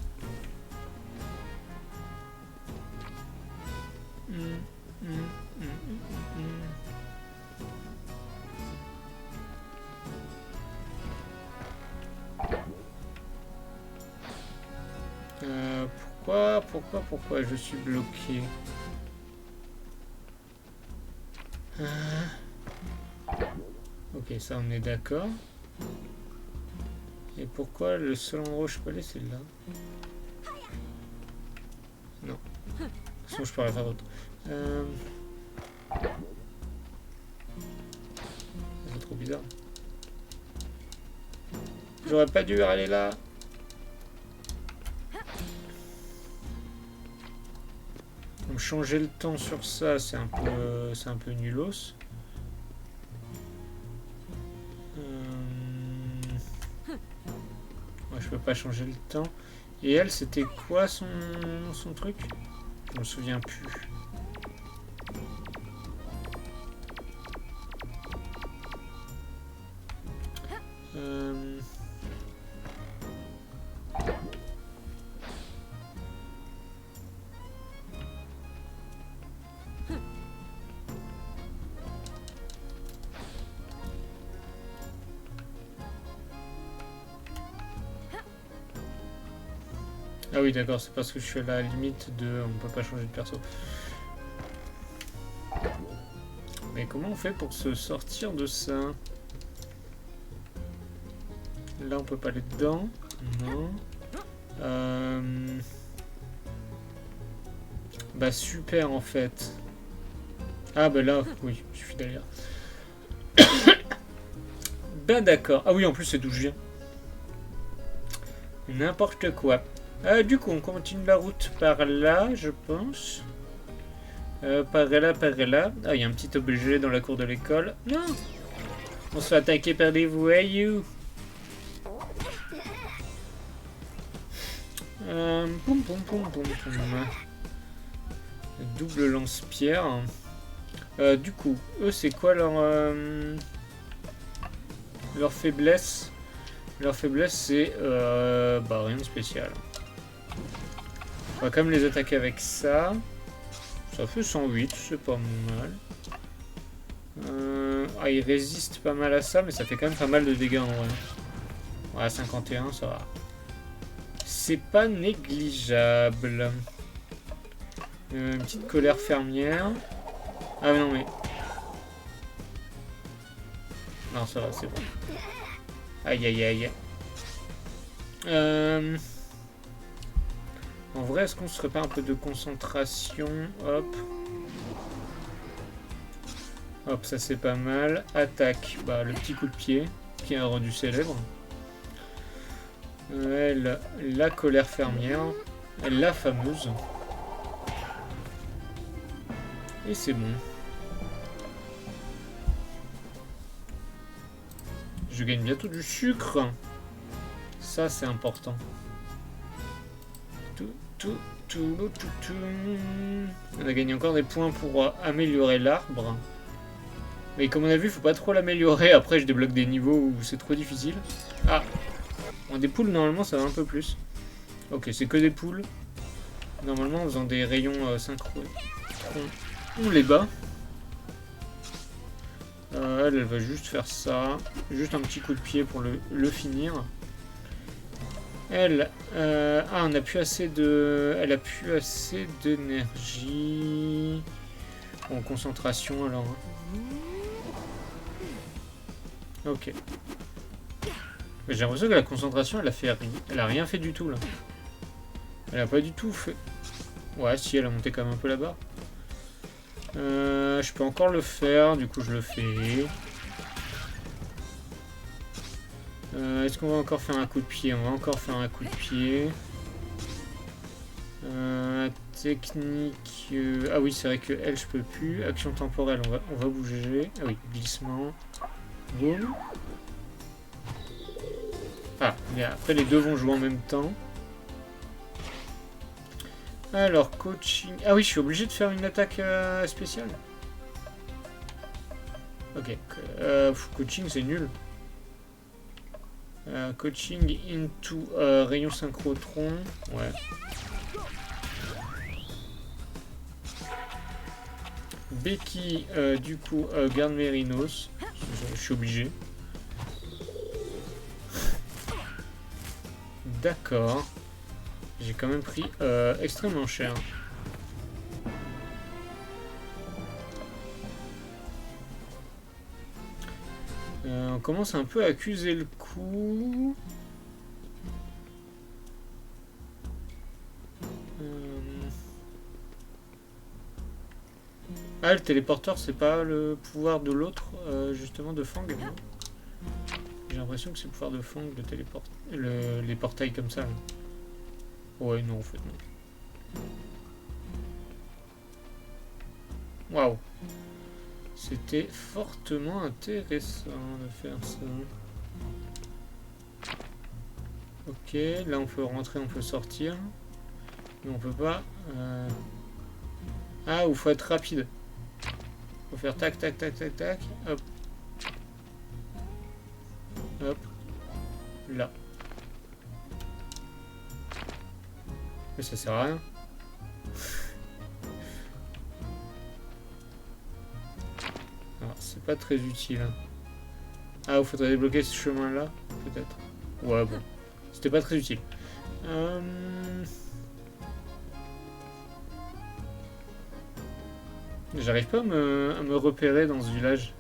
Pourquoi je suis bloqué? Ok, ça on est d'accord. Et pourquoi le seul endroit où je peux aller c'est là? Non. Sinon je pourrais faire d'autres. C'est trop bizarre. J'aurais pas dû aller là. Donc changer le temps sur ça, c'est un peu nulos. Ouais, je peux pas changer le temps. Et elle, c'était quoi son truc? Je me souviens plus. Ah oui, d'accord, c'est parce que je suis à la limite de... On peut pas changer de perso. Mais comment on fait pour se sortir de ça? Là, on peut pas aller dedans. Non. Bah super, en fait. Ah bah là, oui, il suffit d'aller là. Ben d'accord. Ah oui, en plus, c'est d'où je viens. N'importe quoi. Du coup, on continue la route par là, je pense. Par là, par là. Ah, il y a un petit objet dans la cour de l'école. Non! On se fait attaquer par des voyous. Poum, poum, poum, poum, poum. Double lance-pierre. Du coup, eux, c'est quoi leur faiblesse? Leur faiblesse, c'est bah, rien de spécial. On va quand même les attaquer avec ça. Ça fait 108, c'est pas mal. Ah, ils résistent pas mal à ça, mais ça fait quand même pas mal de dégâts en vrai. Ouais, 51, ça va. C'est pas négligeable. Une petite colère fermière. Ah non, mais... Non, ça va, c'est bon. Aïe, aïe, aïe. En vrai, est-ce qu'on se ferait pas un peu de concentration? Hop. Hop, ça c'est pas mal. Attaque. Bah, le petit coup de pied qui est rendu célèbre. Elle, la colère fermière. Elle, la fameuse. Et c'est bon. Je gagne bientôt du sucre. Ça, c'est important. On a gagné encore des points pour améliorer l'arbre. Mais comme on a vu, faut pas trop l'améliorer. Après, je débloque des niveaux où c'est trop difficile. Ah, bon, des poules, normalement, ça va un peu plus. Ok, c'est que des poules. Normalement, en faisant des rayons synchro, on les bat. Elle va juste faire ça. Juste un petit coup de pied pour le finir. Elle, on n'a plus assez de... Elle a plus assez d'énergie. En concentration, alors. Ok. J'ai l'impression que la concentration, elle a rien fait du tout, là. Elle a pas du tout fait... Ouais, si, elle a monté quand même un peu là-bas. Je peux encore le faire, du coup je le fais. Est-ce qu'on va encore faire un coup de pied? On va encore faire un coup de pied. Technique... Ah oui, c'est vrai que elle, je peux plus. Action temporelle, on va bouger. Ah oui, glissement. Boum. Ah, mais après les deux vont jouer en même temps. Alors, coaching... Ah oui, je suis obligé de faire une attaque spéciale. Ok. Coaching, c'est nul. Coaching into rayon synchrotron. Ouais. Becky, du coup, garde Mérinos. Je suis obligé. D'accord. J'ai quand même pris extrêmement cher. On commence un peu à accuser le coup. Ah, le téléporteur, c'est pas le pouvoir de l'autre, justement, de Fang. J'ai l'impression que c'est le pouvoir de Fang, les portails comme ça. Là. Ouais, non, en fait, non. Waouh. C'était fortement intéressant de faire ça. Ok, là on peut rentrer, on peut sortir. Mais on peut pas. Ah, il faut être rapide. Faut faire tac, tac, tac, tac, tac. Hop. Hop. Là. Mais ça sert à rien. Alors, c'est pas très utile. Ah, il faudrait débloquer ce chemin-là, peut-être. Ouais, bon. C'était pas très utile. J'arrive pas à me repérer dans ce village.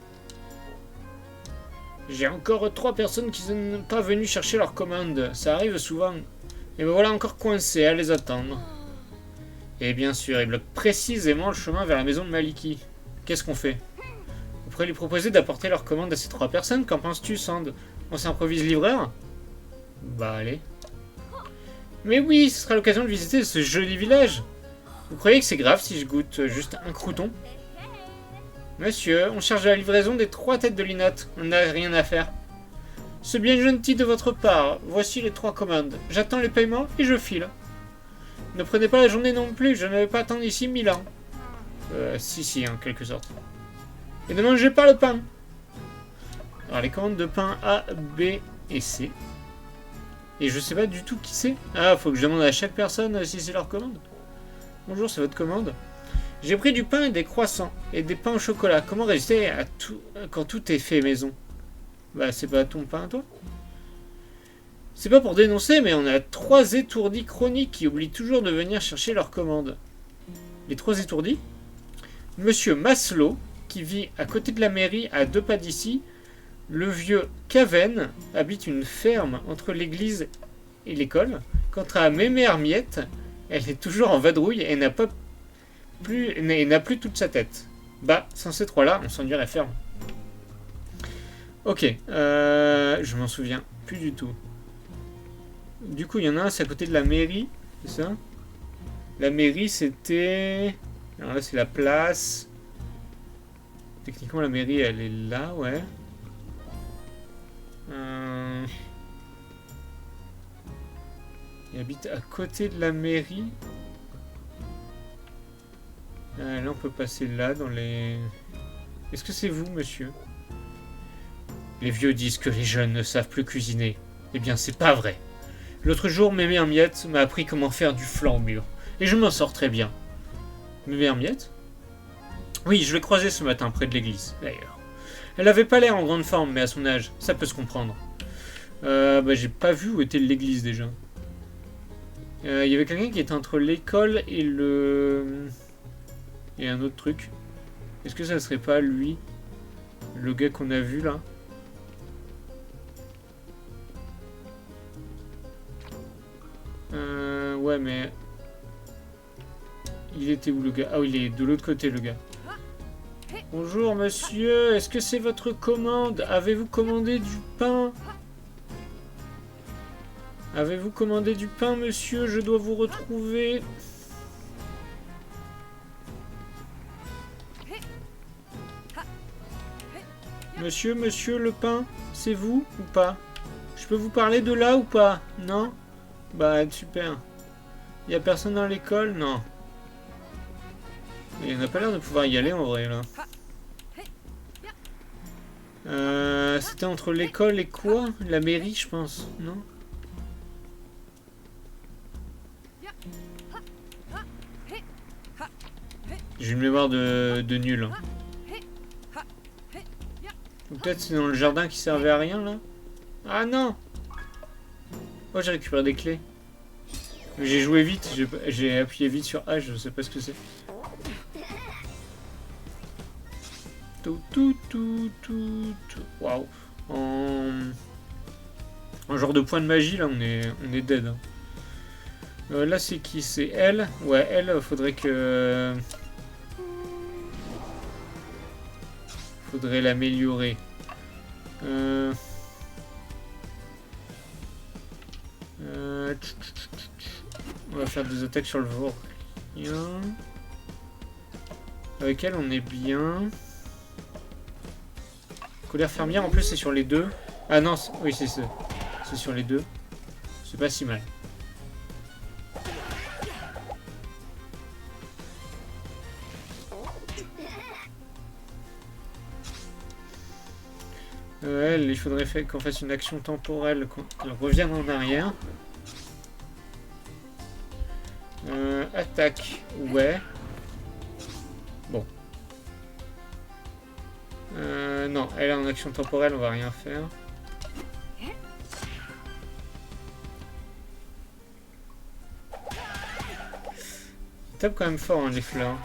J'ai encore 3 personnes qui sont pas venues chercher leur commande. Ça arrive souvent. Et me voilà encore coincé à les attendre. Et bien sûr, ils bloquent précisément le chemin vers la maison de Maliki. Qu'est-ce qu'on fait? On pourrait lui proposer d'apporter leur commande à ces 3 personnes. Qu'en penses-tu, Sand? On s'improvise livreur? Bah allez. Mais oui, ce sera l'occasion de visiter ce joli village. Vous croyez que c'est grave si je goûte juste un crouton? Monsieur, on cherche la livraison des 3 têtes de linotte. On n'a rien à faire. C'est bien gentil de votre part. Voici les 3 commandes. J'attends les paiements et je file. Ne prenez pas la journée non plus, je ne vais pas attendre ici 1000 ans. Si, en quelque sorte. Et ne mangez pas le pain. Alors, les commandes de pain A, B et C. Et je sais pas du tout qui c'est. Ah, faut que je demande à chaque personne si c'est leur commande. Bonjour, c'est votre commande. J'ai pris du pain et des croissants. Et des pains au chocolat. Comment résister à tout quand tout est fait maison? Bah, c'est pas ton pain, toi? C'est pas pour dénoncer, mais on a 3 étourdis chroniques qui oublient toujours de venir chercher leur commande. Les 3 étourdis? Monsieur Maslow, qui vit à côté de la mairie à 2 pas d'ici. Le vieux Caven habite une ferme entre l'église et l'école. Quant à Mémé Hermiette, elle est toujours en vadrouille et n'a plus toute sa tête. Bah, sans ces 3-là, on s'ennuie à la ferme. Ok, je m'en souviens plus du tout. Du coup, il y en a un, c'est à côté de la mairie, c'est ça? La mairie, c'était... Alors là, c'est la place. Techniquement, la mairie, elle est là, ouais. Il habite à côté de la mairie. Là, on peut passer là, dans les... Est-ce que c'est vous, monsieur? Les vieux disent que les jeunes ne savent plus cuisiner. Eh bien, c'est pas vrai. L'autre jour, Mémé Hermiette m'a appris comment faire du flan au mur. Et je m'en sors très bien. Mémé Hermiette? Oui, je l'ai croisée ce matin près de l'église, d'ailleurs. Elle avait pas l'air en grande forme, mais à son âge, ça peut se comprendre. Bah, j'ai pas vu où était l'église, déjà. Il y avait quelqu'un qui était entre l'école et le... Et un autre truc. Est-ce que ça serait pas lui? Le gars qu'on a vu, là? Ouais, mais... Il était où, le gars? Ah oui, il est de l'autre côté, le gars. Bonjour, monsieur. Est-ce que c'est votre commande? Avez-vous commandé du pain? Avez-vous commandé du pain, monsieur? Je dois vous retrouver. Monsieur, le pain, c'est vous ou pas? Je peux vous parler de là ou pas? Non? Bah, super. Y a personne dans l'école? Non. Il n'a pas l'air de pouvoir y aller en vrai, là. C'était entre l'école et quoi? La mairie, je pense, non? J'ai une mémoire de nul. Hein. Ou peut-être c'est dans le jardin qui servait à rien, là? Ah non! Oh, j'ai récupéré des clés. J'ai joué vite, j'ai appuyé vite sur H, je sais pas ce que c'est. Tout. Waouh. En genre de point de magie, là, on est dead. Hein. Là, c'est qui? C'est elle? Ouais, elle, faudrait que... Faudrait l'améliorer. On va faire des attaques sur le vaurien. Avec elle, on est bien. Colère fermière, en plus, c'est sur les deux. Ah non, oui, c'est ça. C'est sur les deux. C'est pas si mal. Elle, il faudrait qu'on fasse une action temporelle, qu'elle revienne en arrière. Attaque, ouais. Bon. Non, elle est en action temporelle, on va rien faire. Il tape quand même fort, hein, les fleurs.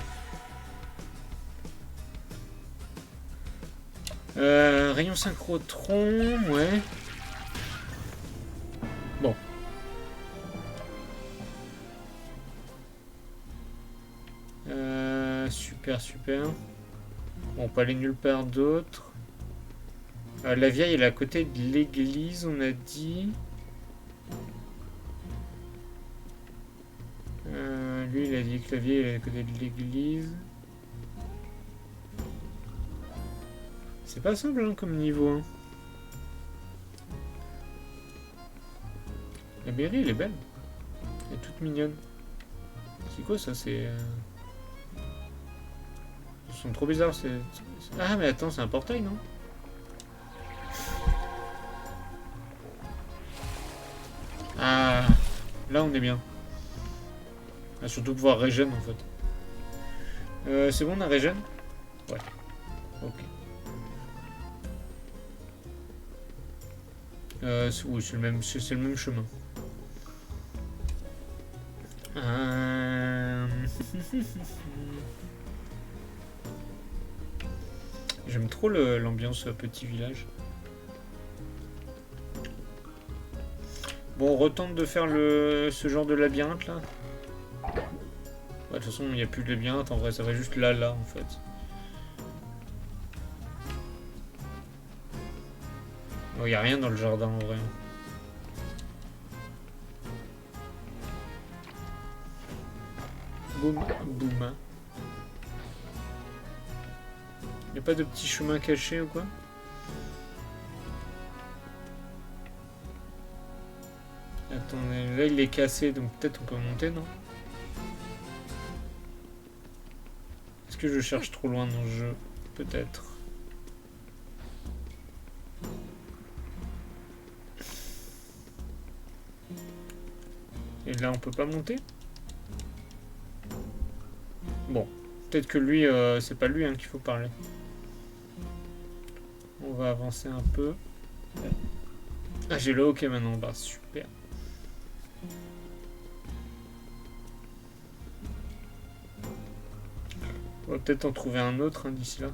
Rayon synchrotron, ouais. Bon. Super. Bon, on peut aller nulle part d'autre. La vieille, elle est à côté de l'église, on a dit. Lui, il a dit que la vieille, elle est à côté de l'église. C'est pas simple hein, comme niveau. Hein. La mairie, elle est belle. Elle est toute mignonne. C'est quoi ça? C'est... Ils sont trop bizarres. Ah, mais attends, c'est un portail, non? Ah, là, on est bien. Ah, surtout pouvoir régène, en fait. C'est bon, on a régène? Ouais. Ok. Oui, c'est le même chemin. J'aime trop l'ambiance petit village. Bon, on retente de faire ce genre de labyrinthe là. De toute façon, il n'y a plus de labyrinthe, en vrai, ça va juste là, en fait. Il n'y a rien dans le jardin, en vrai. Boum. Il n'y a pas de petit chemin caché ou quoi? Attendez, là il est cassé, donc peut-être on peut monter, non? Est-ce que je cherche trop loin dans le jeu? Peut-être. Et là on peut pas monter? Bon, peut-être que lui, c'est pas lui hein, qu'il faut parler. On va avancer un peu. Ah, j'ai le hockey maintenant, bah super. On va peut-être en trouver un autre hein, d'ici là.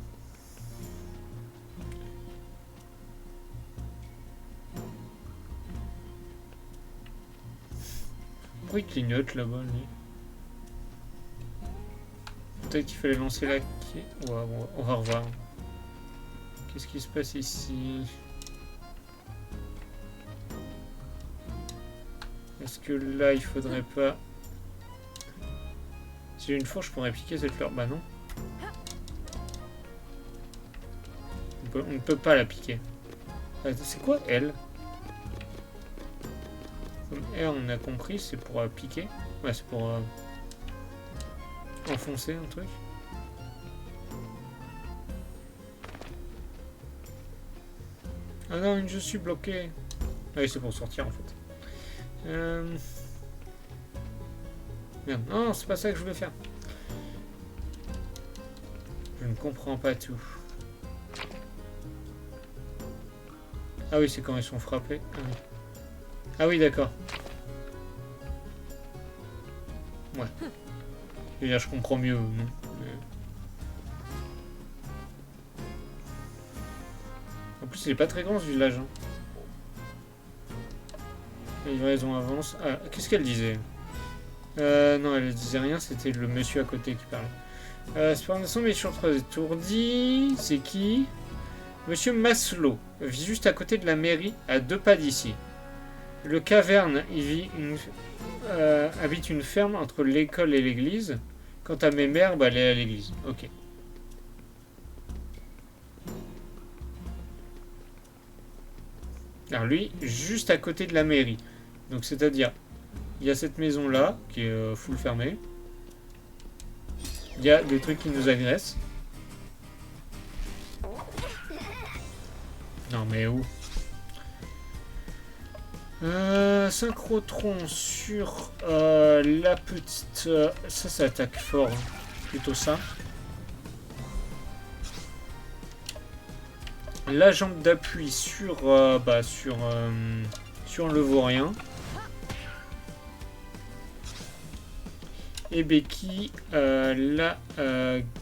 Pourquoi il clignote là-bas, lui? Peut-être qu'il fallait lancer la quai. Ouais, bon, on va revoir. Qu'est-ce qui se passe ici? Est-ce que là, il faudrait pas... Si j'ai une fourche, je pourrais piquer cette fleur. Bah non. On ne peut pas la piquer. C'est quoi, elle? Comme R, on a compris, c'est pour piquer. Ouais, c'est pour enfoncer un truc. Ah non, je suis bloqué. Ah oui, c'est pour sortir en fait. Merde, non, c'est pas ça que je voulais faire. Je ne comprends pas tout. Ah oui, c'est quand ils sont frappés. Ah oui, d'accord. Ouais. Et là, je comprends mieux, non? En plus, il est pas très grand ce village. Hein. La livraison avance. Ah, qu'est-ce qu'elle disait? Non, elle disait rien, c'était le monsieur à côté qui parlait. Cependant, mais je suis trop étourdi. C'est qui? Monsieur Maslow vit juste à côté de la mairie, à 2 pas d'ici. Le caverne, habite une ferme entre l'école et l'église. Quant à mes mères, bah, elle est à l'église. Ok. Alors lui, juste à côté de la mairie. Donc c'est-à-dire, il y a cette maison-là, qui est full fermée. Il y a des trucs qui nous agressent. Non mais où? Synchrotron sur la petite... ça attaque fort. Hein. Plutôt ça. La jambe d'appui sur... sur le vaurien. Et Becky, la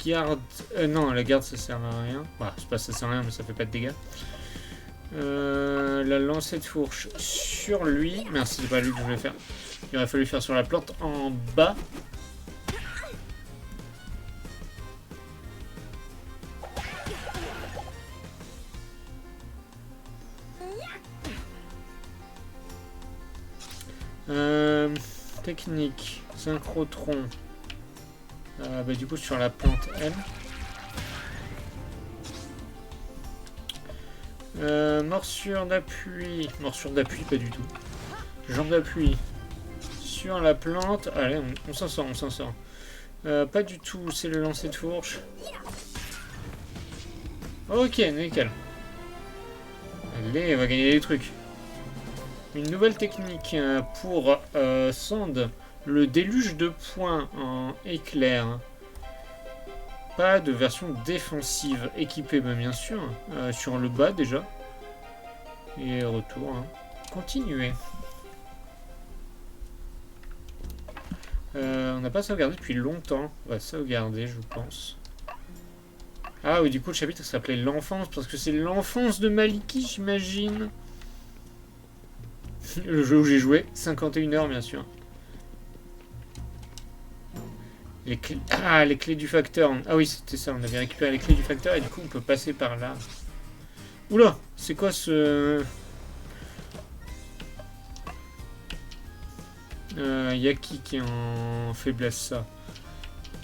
garde... non, la garde ça sert à rien. Bah, c'est pas ça sert à rien, mais ça fait pas de dégâts. La lancée de fourche sur lui. Merci, c'est pas lui que je voulais faire. Il aurait fallu faire sur la plante en bas. Technique, synchrotron. Bah, du coup sur la plante elle. Morsure d'appui. Morsure d'appui, pas du tout. Jambe d'appui. Sur la plante. Allez, on s'en sort, on s'en sort. Pas du tout, c'est le lancer de fourche. Ok, nickel. Allez, on va gagner des trucs. Une nouvelle technique pour Sand. Le déluge de points en éclair. Pas de version défensive équipée, bah bien sûr. Sur le bas déjà. Et retour. Hein. Continuer. On n'a pas sauvegardé depuis longtemps. On va sauvegarder, je pense. Ah oui, du coup, le chapitre s'appelait l'enfance, parce que c'est l'enfance de Maliki, j'imagine. Le jeu où j'ai joué, 51 heures, bien sûr. Les clés... Ah, les clés du facteur. Ah oui, c'était ça, on avait récupéré les clés du facteur, et du coup, on peut passer par là. Oula, c'est quoi ce... y a qui est en faiblesse, ça?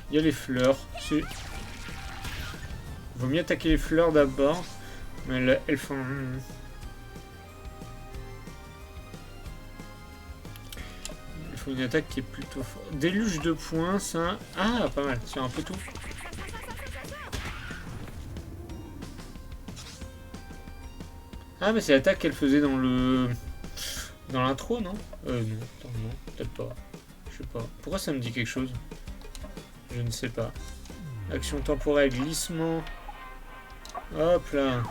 Il y a les fleurs. Vaut mieux attaquer les fleurs d'abord. Mais elles font... Il faut une attaque qui est plutôt forte. Déluge de points, ça... Ah, pas mal. C'est un peu tout. Ah, mais c'est l'attaque qu'elle faisait dans le... Dans l'intro, non? Non, attends, non, peut-être pas. Je sais pas. Pourquoi ça me dit quelque chose? Je ne sais pas. Action temporelle, glissement. Hop là.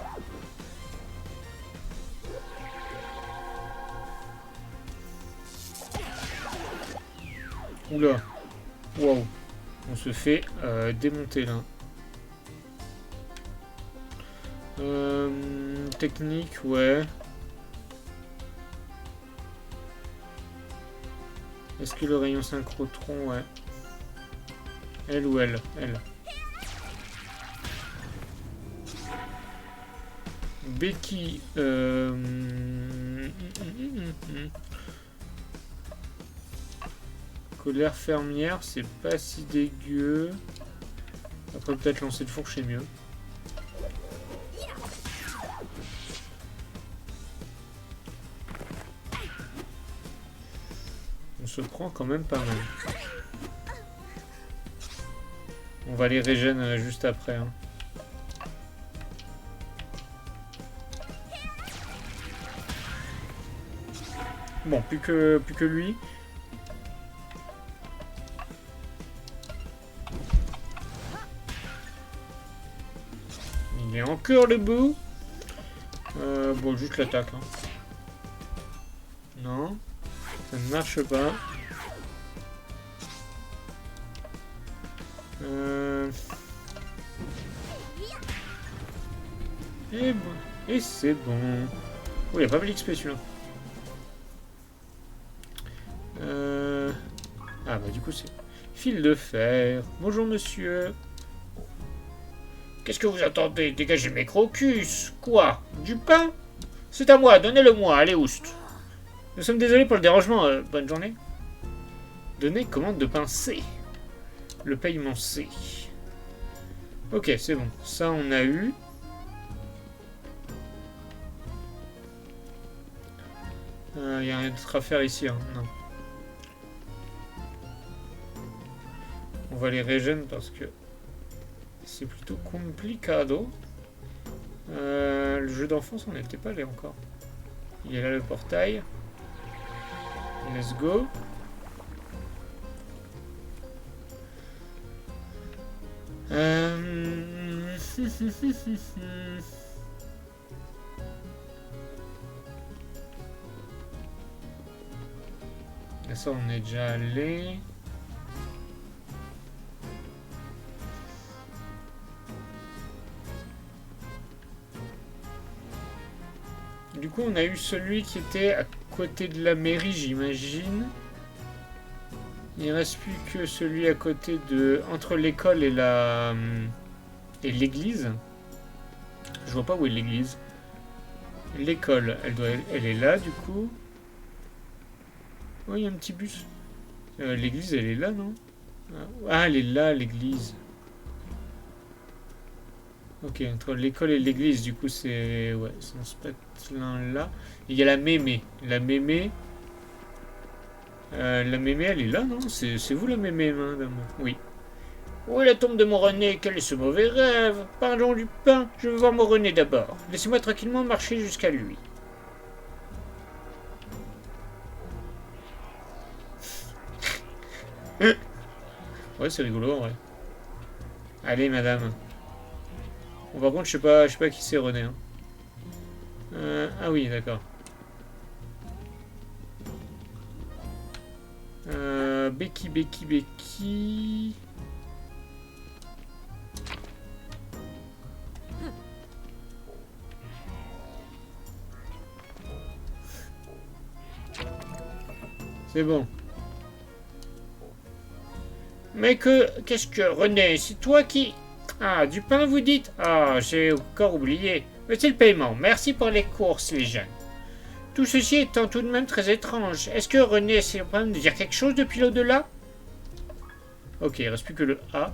Oula. Wow. On se fait démonter là. Technique, ouais. Est-ce que le rayon synchrotron, ouais. Elle ou elle? Elle. Becky. Colère fermière, c'est pas si dégueu. Après, peut-être lancer de fourche, c'est mieux. On se prend quand même pas mal. On va les régène juste après. Hein. Bon, plus que lui. Il est encore debout. Bon, juste l'attaque. Hein. Non, ça ne marche pas. Et bon. Et c'est bon. Oh, il a pas mal d'XP celui-là. Ah bah du coup c'est... Fil de fer. Bonjour monsieur. Qu'est-ce que vous attendez? Dégagez mes crocus. Quoi? Du pain? C'est à moi, donnez-le-moi, allez oust. Nous sommes désolés pour le dérangement, bonne journée. Donnez commande de pain C. Le paiement C. Ok, c'est bon. Ça, on a eu. Il n'y a rien d'autre à faire ici, hein. Non. On va les régène parce que c'est plutôt complicado. Le jeu d'enfance, on n'était pas allé encore. Il y a là le portail. Let's go. Ça, on est déjà allé. Du coup, on a eu celui qui était à côté de la mairie, j'imagine. Il ne reste plus que celui à côté de... entre l'école et la... et l'église. Je vois pas où est l'église. L'école, elle est là, du coup. Oh, il y a un petit bus. L'église, elle est là, non? Ah, elle est là, l'église. Ok, entre l'école et l'église, du coup, c'est... ouais, c'est dans ce patelin-là. Il y a la mémé. La mémé, elle est là, non? C'est vous, la mémé, madame? Oui. Où est la tombe de mon René? Quel est ce mauvais rêve? Parlons du pain. Je veux voir mon René d'abord. Laissez-moi tranquillement marcher jusqu'à lui. Ouais, c'est rigolo, en vrai. Allez, madame. Bon, par contre, je sais pas qui c'est René. Hein. Ah oui, d'accord. Becky. C'est bon. Mais qu'est-ce que René? C'est toi qui... Ah, du pain vous dites? Ah, j'ai encore oublié. Mais c'est le paiement. Merci pour les courses, les jeunes. Tout ceci étant tout de même très étrange. Est-ce que René essaie quand même de dire quelque chose depuis l'au-delà? Ok, il reste plus que le A.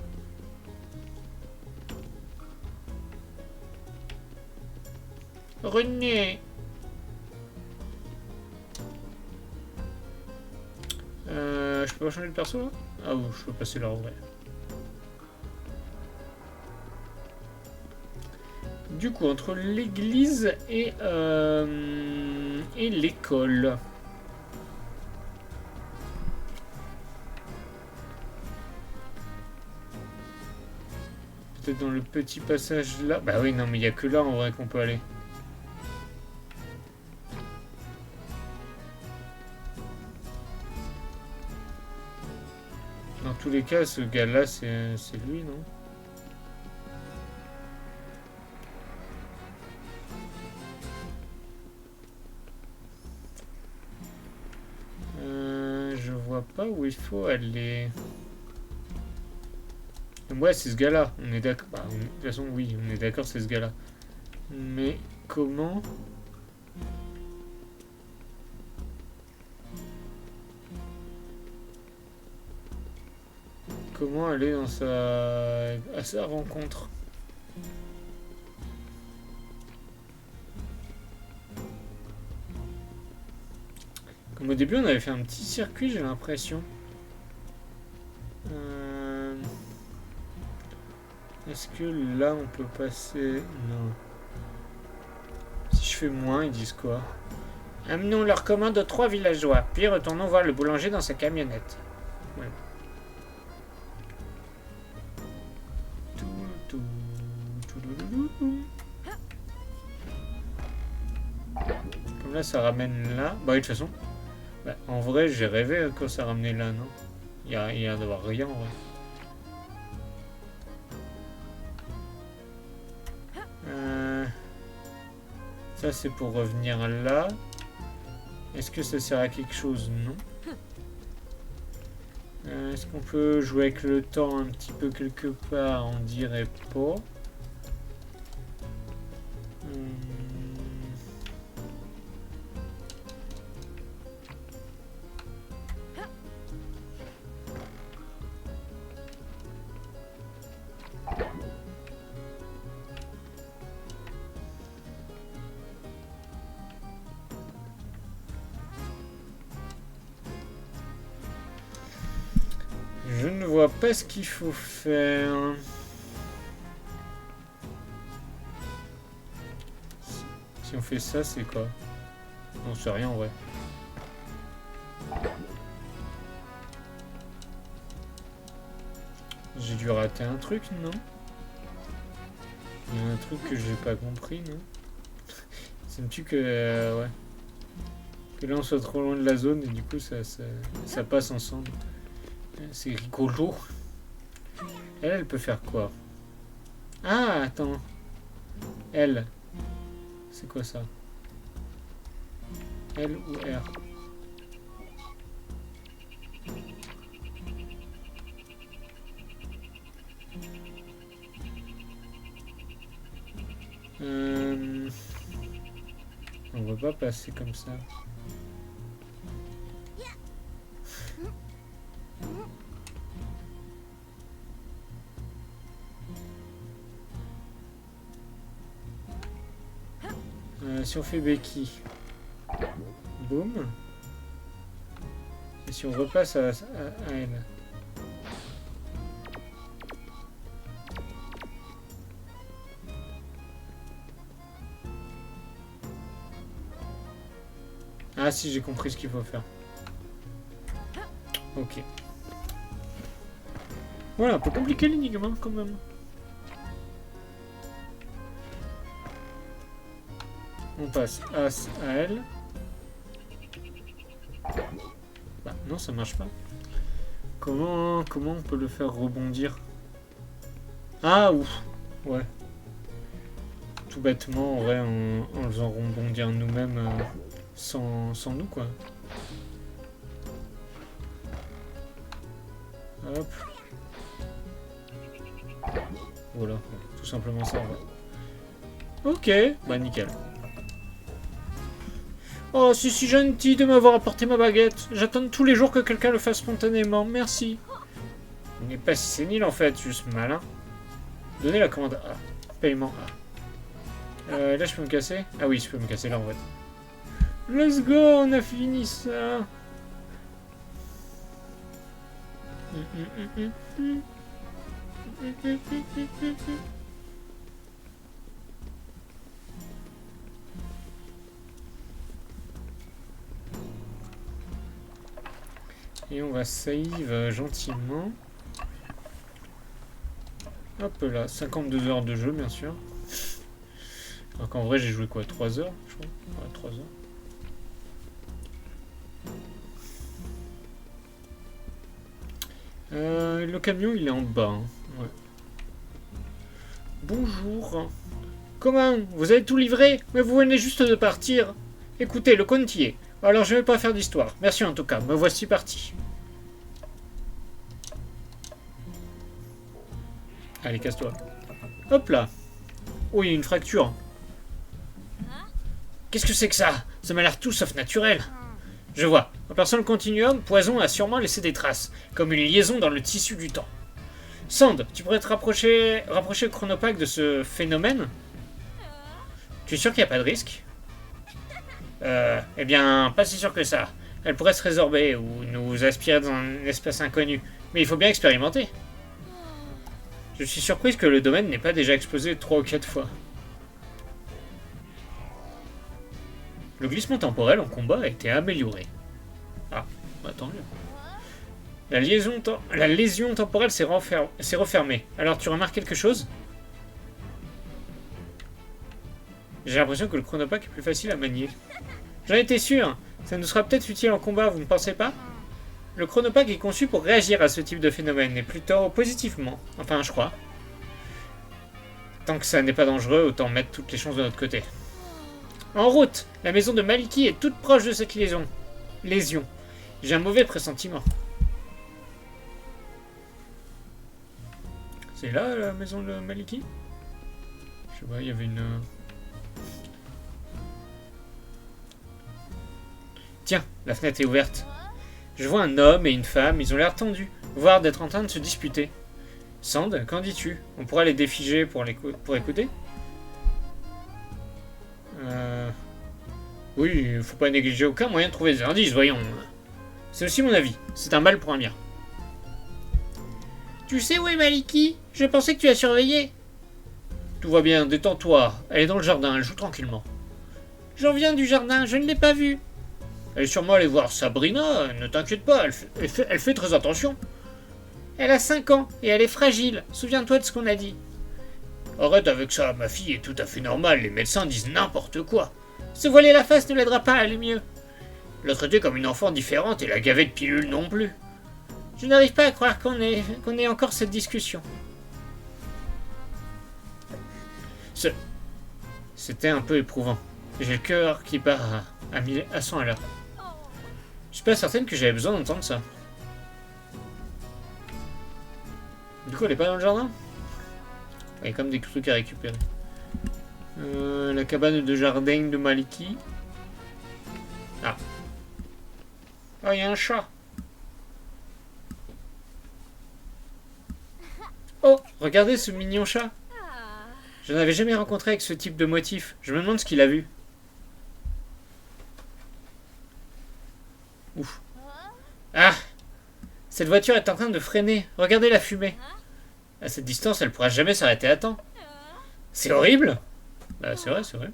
René. Je peux pas changer de perso là? Ah oui, je peux passer là en vrai. Du coup, entre l'église et l'école. Peut-être dans le petit passage là. Bah oui, non, mais il n'y a que là en vrai qu'on peut aller. Dans tous les cas, ce gars-là, c'est lui, non? Je vois pas où il faut aller. Ouais, c'est ce gars-là. On est d'accord. Bah, de toute façon, oui, on est d'accord, c'est ce gars-là. Mais comment? Comment aller dans à sa rencontre? Comme au début, on avait fait un petit circuit, j'ai l'impression. Est-ce que là, on peut passer? Non. Si je fais moins, ils disent quoi? Amenons leur commande aux 3 villageois, puis retournons voir le boulanger dans sa camionnette. Voilà. Comme là, ça ramène là. Bah, de toute façon, bah, en vrai, j'ai rêvé quand ça ramenait là, non? Il y a l'air d'avoir rien en vrai. Ça, c'est pour revenir là. Est-ce que ça sert à quelque chose? Non. Est-ce qu'on peut jouer avec le temps un petit peu quelque part? On dirait pas. Je ne vois pas ce qu'il faut faire. Si on fait ça, c'est quoi? Non, c'est rien en vrai. J'ai dû rater un truc, non? Il y a un truc que j'ai pas compris, non? Ça me tue que... ouais. Que là on soit trop loin de la zone et du coup ça passe ensemble. C'est rigolo. Elle peut faire quoi? Ah, attends. Elle. C'est quoi ça? L ou R? On va pas passer comme ça. Si on fait Becky, boum. Et si on repasse à elle. Ah si, j'ai compris ce qu'il faut faire. Ok. Voilà, un peu compliqué l'énigme hein, quand même. On passe As à elle. Bah non, ça marche pas. Comment on peut le faire rebondir? Ah ouf. Ouais. Tout bêtement, en vrai, en le faisant rebondir nous-mêmes sans nous quoi. Hop. Voilà, tout simplement ça. Ouais. Ok, bah nickel. Oh, c'est si gentil de m'avoir apporté ma baguette. J'attends tous les jours que quelqu'un le fasse spontanément. Merci. Il n'est pas si sénile en fait, juste malin. Donnez la commande A. Paiement A. Là, je peux me casser? Ah oui, je peux me casser là en fait. Let's go, on a fini ça. Et on va save gentiment. Hop là, 52 heures de jeu bien sûr. Alors qu'en vrai j'ai joué quoi, 3 heures je crois. Ouais, 3 heures. Le camion il est en bas. Hein. Ouais. Bonjour. Comment? Vous avez tout livré? Mais vous venez juste de partir. Écoutez, le compte y est. Alors je vais pas faire d'histoire. Merci en tout cas, me voici parti. Allez, casse-toi. Hop là. Oh, il y a une fracture. Qu'est-ce que c'est que ça? Ça m'a l'air tout sauf naturel. Je vois. En perçant le continuum, Poison a sûrement laissé des traces, comme une liaison dans le tissu du temps. Sand, tu pourrais te rapprocher le chronopaque de ce phénomène? Tu es sûr qu'il n'y a pas de risque? Eh bien, pas si sûr que ça. Elle pourrait se résorber ou nous aspirer dans un espace inconnu. Mais il faut bien expérimenter. Je suis surprise que le domaine n'ait pas déjà explosé 3 ou 4 fois. Le glissement temporel en combat a été amélioré. Ah, bah tant mieux. La lésion temporelle s'est refermée. Alors tu remarques quelque chose? J'ai l'impression que le chronopack est plus facile à manier. J'en étais sûr. Ça nous sera peut-être utile en combat, vous ne pensez pas? Le chronopack est conçu pour réagir à ce type de phénomène, et plutôt positivement. Enfin, je crois. Tant que ça n'est pas dangereux, autant mettre toutes les chances de notre côté. En route! La maison de Maliki est toute proche de cette lésion. J'ai un mauvais pressentiment. C'est là, la maison de Maliki? Je sais pas, il y avait une... Tiens, la fenêtre est ouverte. Je vois un homme et une femme, ils ont l'air tendus, voire d'être en train de se disputer. Sand, qu'en dis-tu? On pourra les défiger pour écouter? Oui, faut pas négliger aucun moyen de trouver des indices, voyons. C'est aussi mon avis. C'est un mal pour un bien. Tu sais où est Maliki? Je pensais que tu la surveillais. Tout va bien, détends-toi. Elle est dans le jardin, elle joue tranquillement. J'en viens du jardin, je ne l'ai pas vue. Elle est sûrement allée voir Sabrina, ne t'inquiète pas, elle fait très attention. Elle a 5 ans et elle est fragile, souviens-toi de ce qu'on a dit. Arrête avec ça, ma fille est tout à fait normale, les médecins disent n'importe quoi. Se voiler la face ne l'aidera pas à aller mieux. La traiter comme une enfant différente et la gaver de pilules non plus. Je n'arrive pas à croire qu'on ait encore cette discussion. C'était un peu éprouvant. J'ai le cœur qui part à 100 à l'heure. Je suis pas certaine que j'avais besoin d'entendre ça. Du coup, elle est pas dans le jardin? Il y a quand même des trucs à récupérer. La cabane de jardin de Maliki. Ah. Oh, il y a un chat. Oh, regardez ce mignon chat. Je n'avais jamais rencontré avec ce type de motif. Je me demande ce qu'il a vu. Ouf. Ah! Cette voiture est en train de freiner. Regardez la fumée. À cette distance, elle ne pourra jamais s'arrêter à temps. C'est horrible! Bah, c'est vrai, c'est vrai.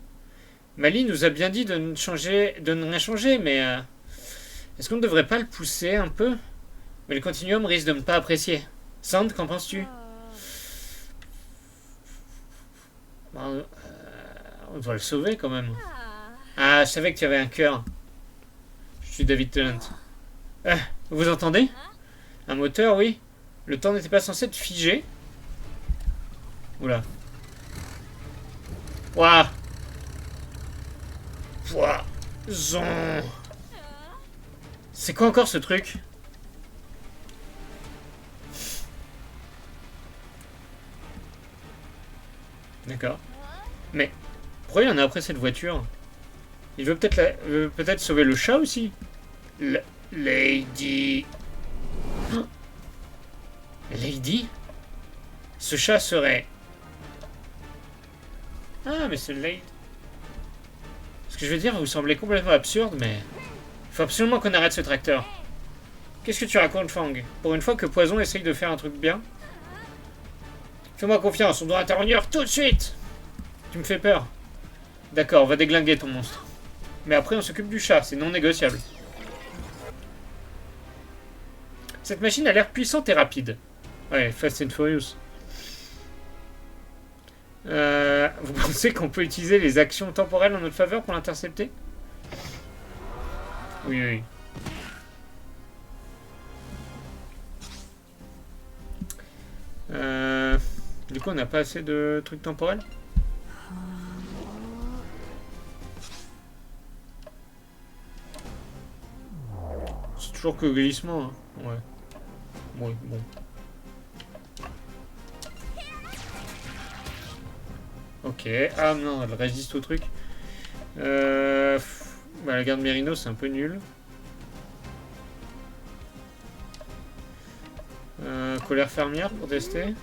Mali nous a bien dit de ne rien changer, mais... est-ce qu'on ne devrait pas le pousser un peu? Mais le continuum risque de ne pas apprécier. Sand, qu'en penses-tu? On doit le sauver quand même. Ah, je savais que tu avais un cœur. Je suis David Tennant. Vous entendez? Un moteur, oui. Le temps n'était pas censé être figé. Oula. Ouah. Poison. C'est quoi encore ce truc? D'accord. Mais pourquoi il y en a après cette voiture? Il veut peut-être sauver le chat aussi. Lady. Oh. Lady? Ce chat serait... Ah, mais c'est Lady. Ce que je veux dire vous semblez complètement absurde, mais... Il faut absolument qu'on arrête ce tracteur. Qu'est-ce que tu racontes, Fang? Pour une fois que Poison essaye de faire un truc bien? Fais-moi confiance, on doit intervenir tout de suite. Tu me fais peur. D'accord, on va déglinguer ton monstre. Mais après, on s'occupe du chat, c'est non négociable. Cette machine a l'air puissante et rapide. Ouais, Fast and Furious. Vous pensez qu'on peut utiliser les actions temporelles en notre faveur pour l'intercepter? Oui, oui. Du coup, on n'a pas assez de trucs temporels? C'est toujours que glissement, hein. Ouais. Ouais, bon. Ok. Ah non, elle résiste au truc. Bah, la garde Mérino, c'est un peu nul. Colère fermière pour tester.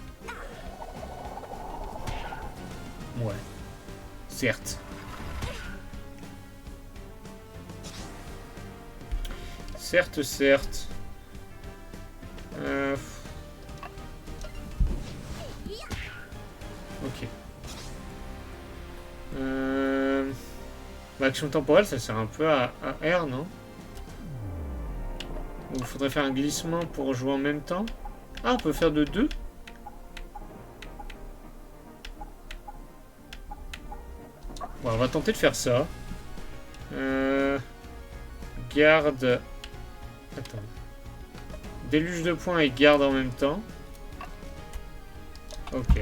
Ouais. Certes. Certes, certes. Ok. Bah, action temporelle, ça sert un peu à R, non? Ou il faudrait faire un glissement pour jouer en même temps? Ah, on peut faire de deux? Bon, on va tenter de faire ça. Garde... Attends. Déluge de points et garde en même temps. Ok.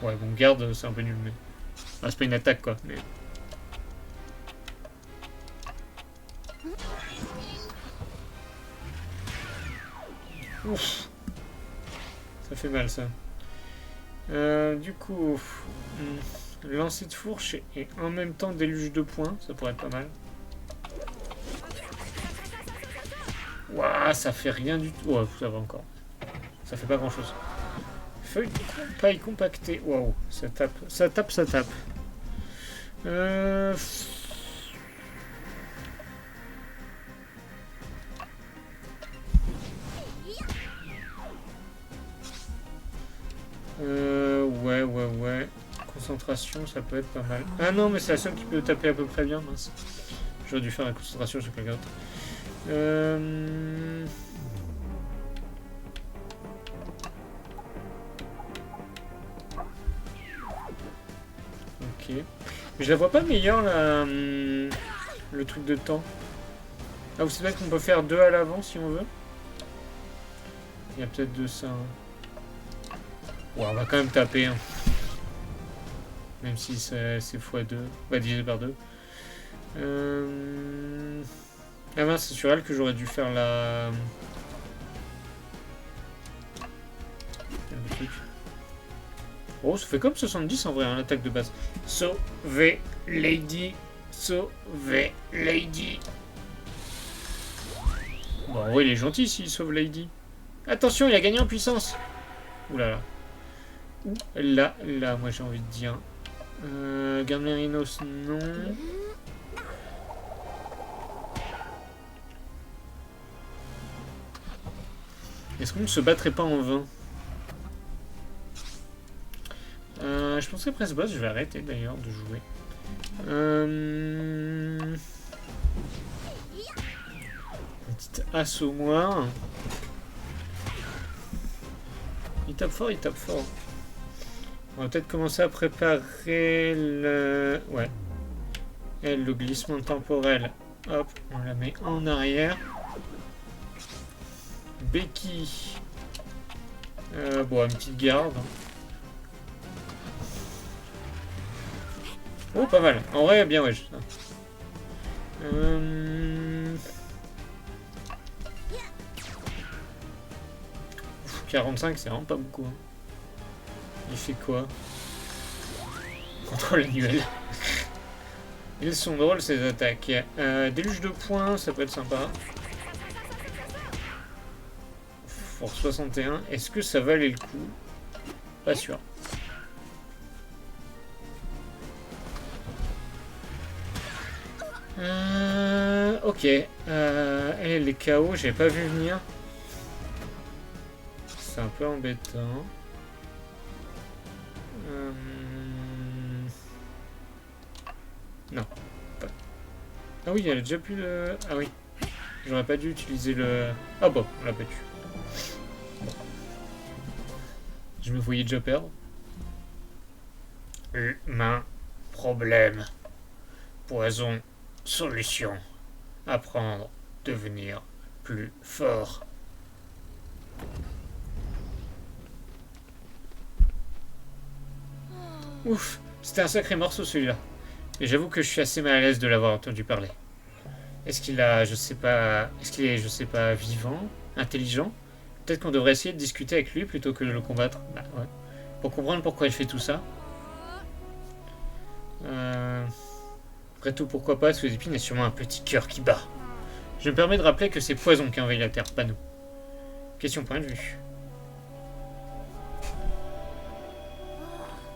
Ouais, bon, garde, c'est un peu nul, mais... Ah, c'est pas une attaque, quoi, mais... Ouf. Ça fait mal, ça. Du coup... lancer de fourche et en même temps déluge de points, ça pourrait être pas mal. Waouh, ça fait rien du tout. Ouais, ça va encore. Ça fait pas grand chose. Feuille de paille compactée. Waouh, ça tape, ça tape, ça tape. Ouais. Concentration, ça peut être pas mal. Ah non, mais c'est la seule qui peut taper à peu près bien, mince. J'aurais dû faire la concentration sur quelqu'un d'autre. Ok. Mais je la vois pas meilleure, là, le truc de temps. Ah, vous savez qu'on peut faire deux à l'avant, si on veut. Il y a peut-être de ça. Hein. Ouais, on va quand même taper. Hein. Même si c'est x2. Bah, divisé par 2. Ah mince, c'est sur elle que j'aurais dû faire la... Oh, ça fait comme 70 en vrai, hein, l'attaque de base. Sauver Lady. Sauver Lady. Bon, en vrai, il est gentil s'il sauve Lady. Attention, il a gagné en puissance. Ouh là là. Ouh là, moi j'ai envie de dire. Garde Mérinos, non. Est-ce qu'on ne se battrait pas en vain? Je pense qu'après ce boss, je vais arrêter d'ailleurs de jouer. Une petite assommoir. Il tape fort, il tape fort. On va peut-être commencer à préparer le... Ouais. Et le glissement temporel. Hop, on la met en arrière. Becky. Bon, une petite garde. Oh, pas mal. En vrai, bien, ouais. 45, c'est vraiment pas beaucoup. Hein. Il fait quoi? Contrôle annuel. Ils sont drôles, ces attaques. Déluge de points, ça peut être sympa. Force 61. Est-ce que ça valait le coup? Pas sûr. Ok. Les KO, j'ai pas vu venir. C'est un peu embêtant. Non. Pas. Ah oui, elle a déjà pu le... Ah oui. J'aurais pas dû utiliser le... Ah bon, on l'a battu. Bon. Je me voyais déjà perdre. Humain. Problème. Poison. Solution. Apprendre. Devenir plus fort. Ouf, c'était un sacré morceau celui-là. Mais j'avoue que je suis assez mal à l'aise de l'avoir entendu parler. Est-ce qu'il a, je sais pas... Est-ce qu'il est, je sais pas, vivant? Intelligent? Peut-être qu'on devrait essayer de discuter avec lui plutôt que de le combattre. Bah ouais. Pour comprendre pourquoi il fait tout ça. Après tout, pourquoi pas, sous les épines, il y a sûrement un petit cœur qui bat. Je me permets de rappeler que c'est Poison qui envahit la Terre, pas nous. Question point de vue.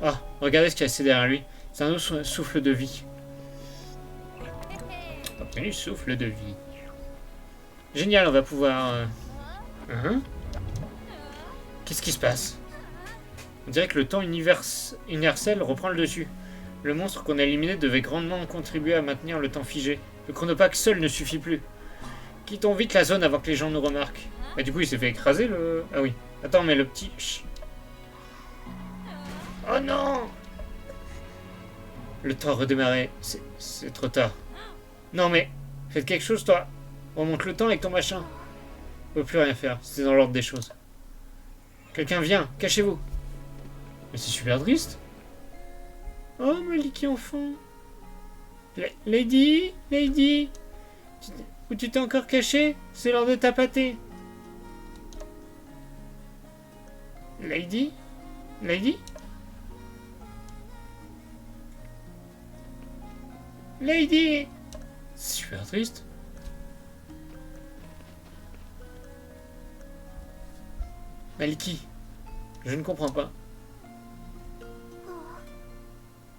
Ah, regardez ce qu'il y a assez derrière lui. C'est un autre souffle de vie. Obtenu souffle de vie. Génial, on va pouvoir... Qu'est-ce qui se passe? On dirait que le temps universel reprend le dessus. Le monstre qu'on a éliminé devait grandement contribuer à maintenir le temps figé. Le chronopack seul ne suffit plus. Quittons vite la zone avant que les gens nous remarquent. Bah du coup il s'est fait écraser le... Ah oui. Attends mais le petit... Chut. Oh non! Le temps a redémarré. C'est trop tard. Non mais... Faites quelque chose toi. Remonte le temps avec ton machin. On peut plus rien faire. C'était dans l'ordre des choses. Quelqu'un vient. Cachez-vous. Mais c'est super triste. Oh Maliki enfant. Lady? Lady? Où tu t'es encore caché? C'est l'heure de tapater. Lady? Lady? Lady! C'est super triste. Maliki, je ne comprends pas.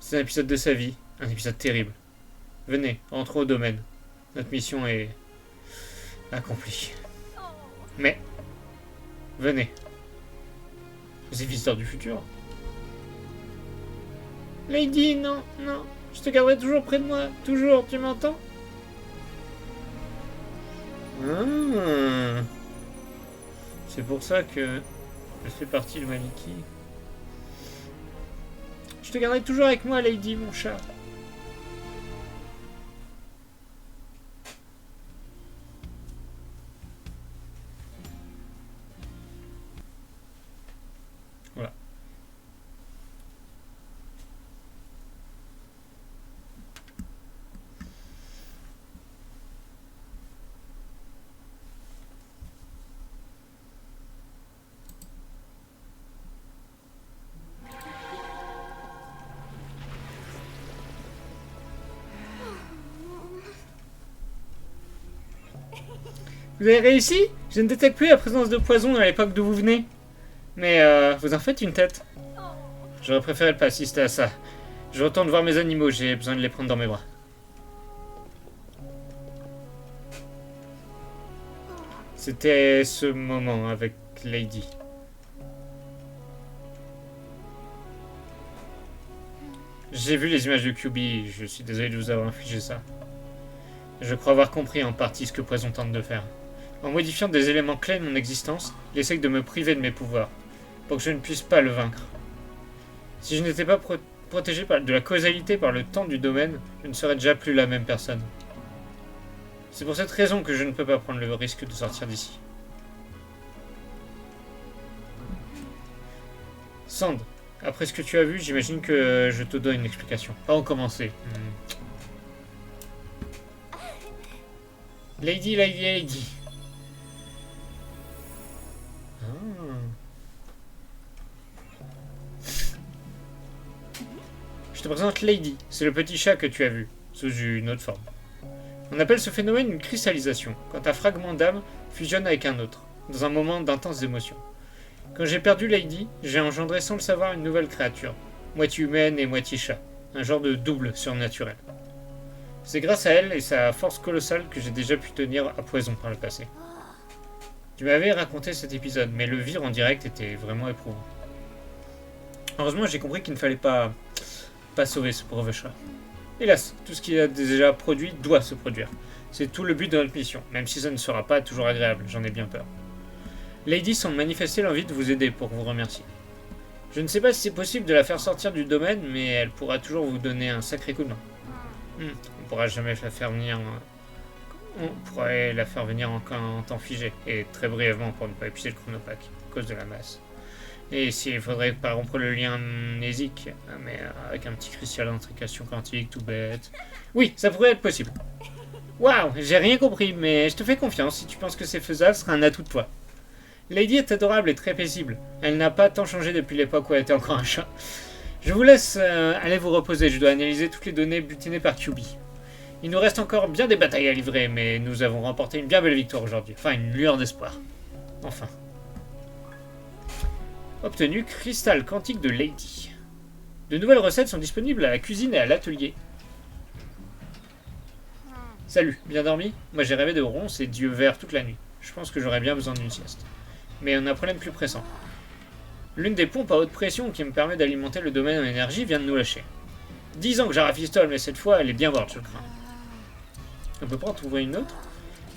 C'est un épisode de sa vie, un épisode terrible. Venez, rentrons au domaine. Notre mission est accomplie. Mais, venez. Les visiteurs du futur. Lady, non, non. Je te garderai toujours près de moi. Toujours, tu m'entends? Ah. C'est pour ça que je fais partie de Maliki. Je te garderai toujours avec moi, Lady, mon chat. Voilà. Vous avez réussi? Je ne détecte plus la présence de poison à l'époque d'où vous venez. Mais vous en faites une tête. J'aurais préféré ne pas assister à ça. Je retourne voir mes animaux, j'ai besoin de les prendre dans mes bras. C'était ce moment avec Lady. J'ai vu les images de QB, je suis désolé de vous avoir infligé ça. Je crois avoir compris en partie ce que Poison tente de faire. En modifiant des éléments clés de mon existence, il essaye de me priver de mes pouvoirs, pour que je ne puisse pas le vaincre. Si je n'étais pas protégé de la causalité par le temps du domaine, je ne serais déjà plus la même personne. C'est pour cette raison que je ne peux pas prendre le risque de sortir d'ici. Sand, après ce que tu as vu, j'imagine que je te donne une explication. Pas en commencer. Lady, Lady, Lady. Je te présente Lady, c'est le petit chat que tu as vu, sous une autre forme. On appelle ce phénomène une cristallisation, quand un fragment d'âme fusionne avec un autre, dans un moment d'intense émotion. Quand j'ai perdu Lady, j'ai engendré sans le savoir une nouvelle créature, moitié humaine et moitié chat, un genre de double surnaturel. C'est grâce à elle et sa force colossale que j'ai déjà pu tenir à Poison par le passé. Tu m'avais raconté cet épisode, mais le vivre en direct était vraiment éprouvant. Heureusement, j'ai compris qu'il ne fallait pas sauver ce pauvre chat. Hélas, tout ce qu'il a déjà produit doit se produire. C'est tout le but de notre mission, même si ça ne sera pas toujours agréable, j'en ai bien peur. Lady semble manifester l'envie de vous aider pour vous remercier. Je ne sais pas si c'est possible de la faire sortir du domaine, mais elle pourra toujours vous donner un sacré coup de main. On pourra jamais la faire venir... On pourrait la faire venir en temps figé, et très brièvement pour ne pas épuiser le chronopack, à cause de la masse. Et s'il faudrait pas rompre le lien amnésique, mais avec un petit cristal d'intrication quantique tout bête. Oui, ça pourrait être possible. Waouh, j'ai rien compris, mais je te fais confiance. Si tu penses que c'est faisable, ce sera un atout de toi. Lady est adorable et très paisible. Elle n'a pas tant changé depuis l'époque où elle était encore un chat. Je vous laisse aller vous reposer, je dois analyser toutes les données butinées par QB. Il nous reste encore bien des batailles à livrer, mais nous avons remporté une bien belle victoire aujourd'hui. Enfin, une lueur d'espoir. Enfin. Obtenu cristal quantique de Lady. De nouvelles recettes sont disponibles à la cuisine et à l'atelier. Salut, bien dormi? Moi j'ai rêvé de ronces et d'yeux verts toute la nuit. Je pense que j'aurais bien besoin d'une sieste. Mais on a un problème plus pressant. L'une des pompes à haute pression qui me permet d'alimenter le domaine en énergie vient de nous lâcher. 10 ans que j'ai rafistole, mais cette fois, elle est bien morte, je crains. On peut pas en trouver une autre?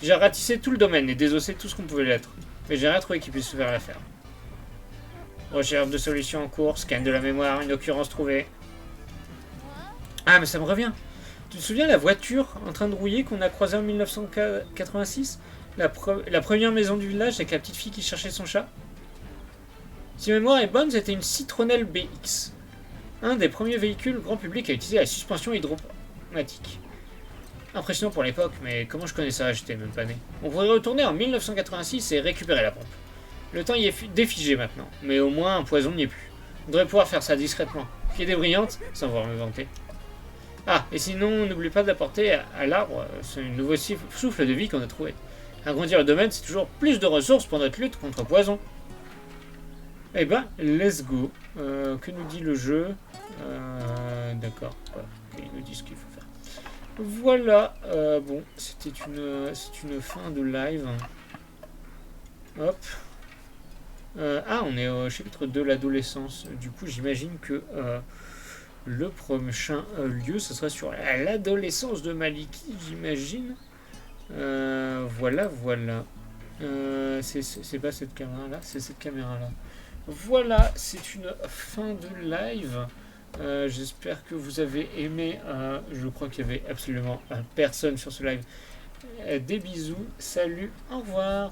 J'ai ratissé tout le domaine et désossé tout ce qu'on pouvait l'être. Mais j'ai rien trouvé qui puisse faire l'affaire. Recherche de solutions en cours, scan de la mémoire, une occurrence trouvée. Ah, mais ça me revient. Tu te souviens la voiture en train de rouiller qu'on a croisée en 1986 la première maison du village avec la petite fille qui cherchait son chat? Si ma mémoire est bonne, c'était une Citroën BX. Un des premiers véhicules grand public à utiliser la suspension hydropneumatique. Impressionnant pour l'époque, mais comment je connais ça? J'étais même pas né. On pourrait retourner en 1986 et récupérer la pompe. Le temps y est défigé maintenant, mais au moins un poison n'y est plus. On devrait pouvoir faire ça discrètement. Pied débrillante, sans voir me vanter. Ah, et sinon, n'oublie pas d'apporter à l'arbre ce nouveau souffle de vie qu'on a trouvé. Agrandir le domaine, c'est toujours plus de ressources pour notre lutte contre poison. Eh ben, let's go. Que nous dit le jeu? D'accord. Voilà. Okay, il nous dit ce qu'il faut faire. Voilà. Bon, c'est une fin de live. Hop. On est au chapitre de l'adolescence. Du coup, j'imagine que le prochain lieu, ce sera sur l'adolescence de Maliki, j'imagine. Voilà. C'est pas cette caméra-là, c'est cette caméra-là. Voilà, c'est une fin de live. J'espère que vous avez aimé. Je crois qu'il y avait absolument personne sur ce live. Des bisous, salut, au revoir.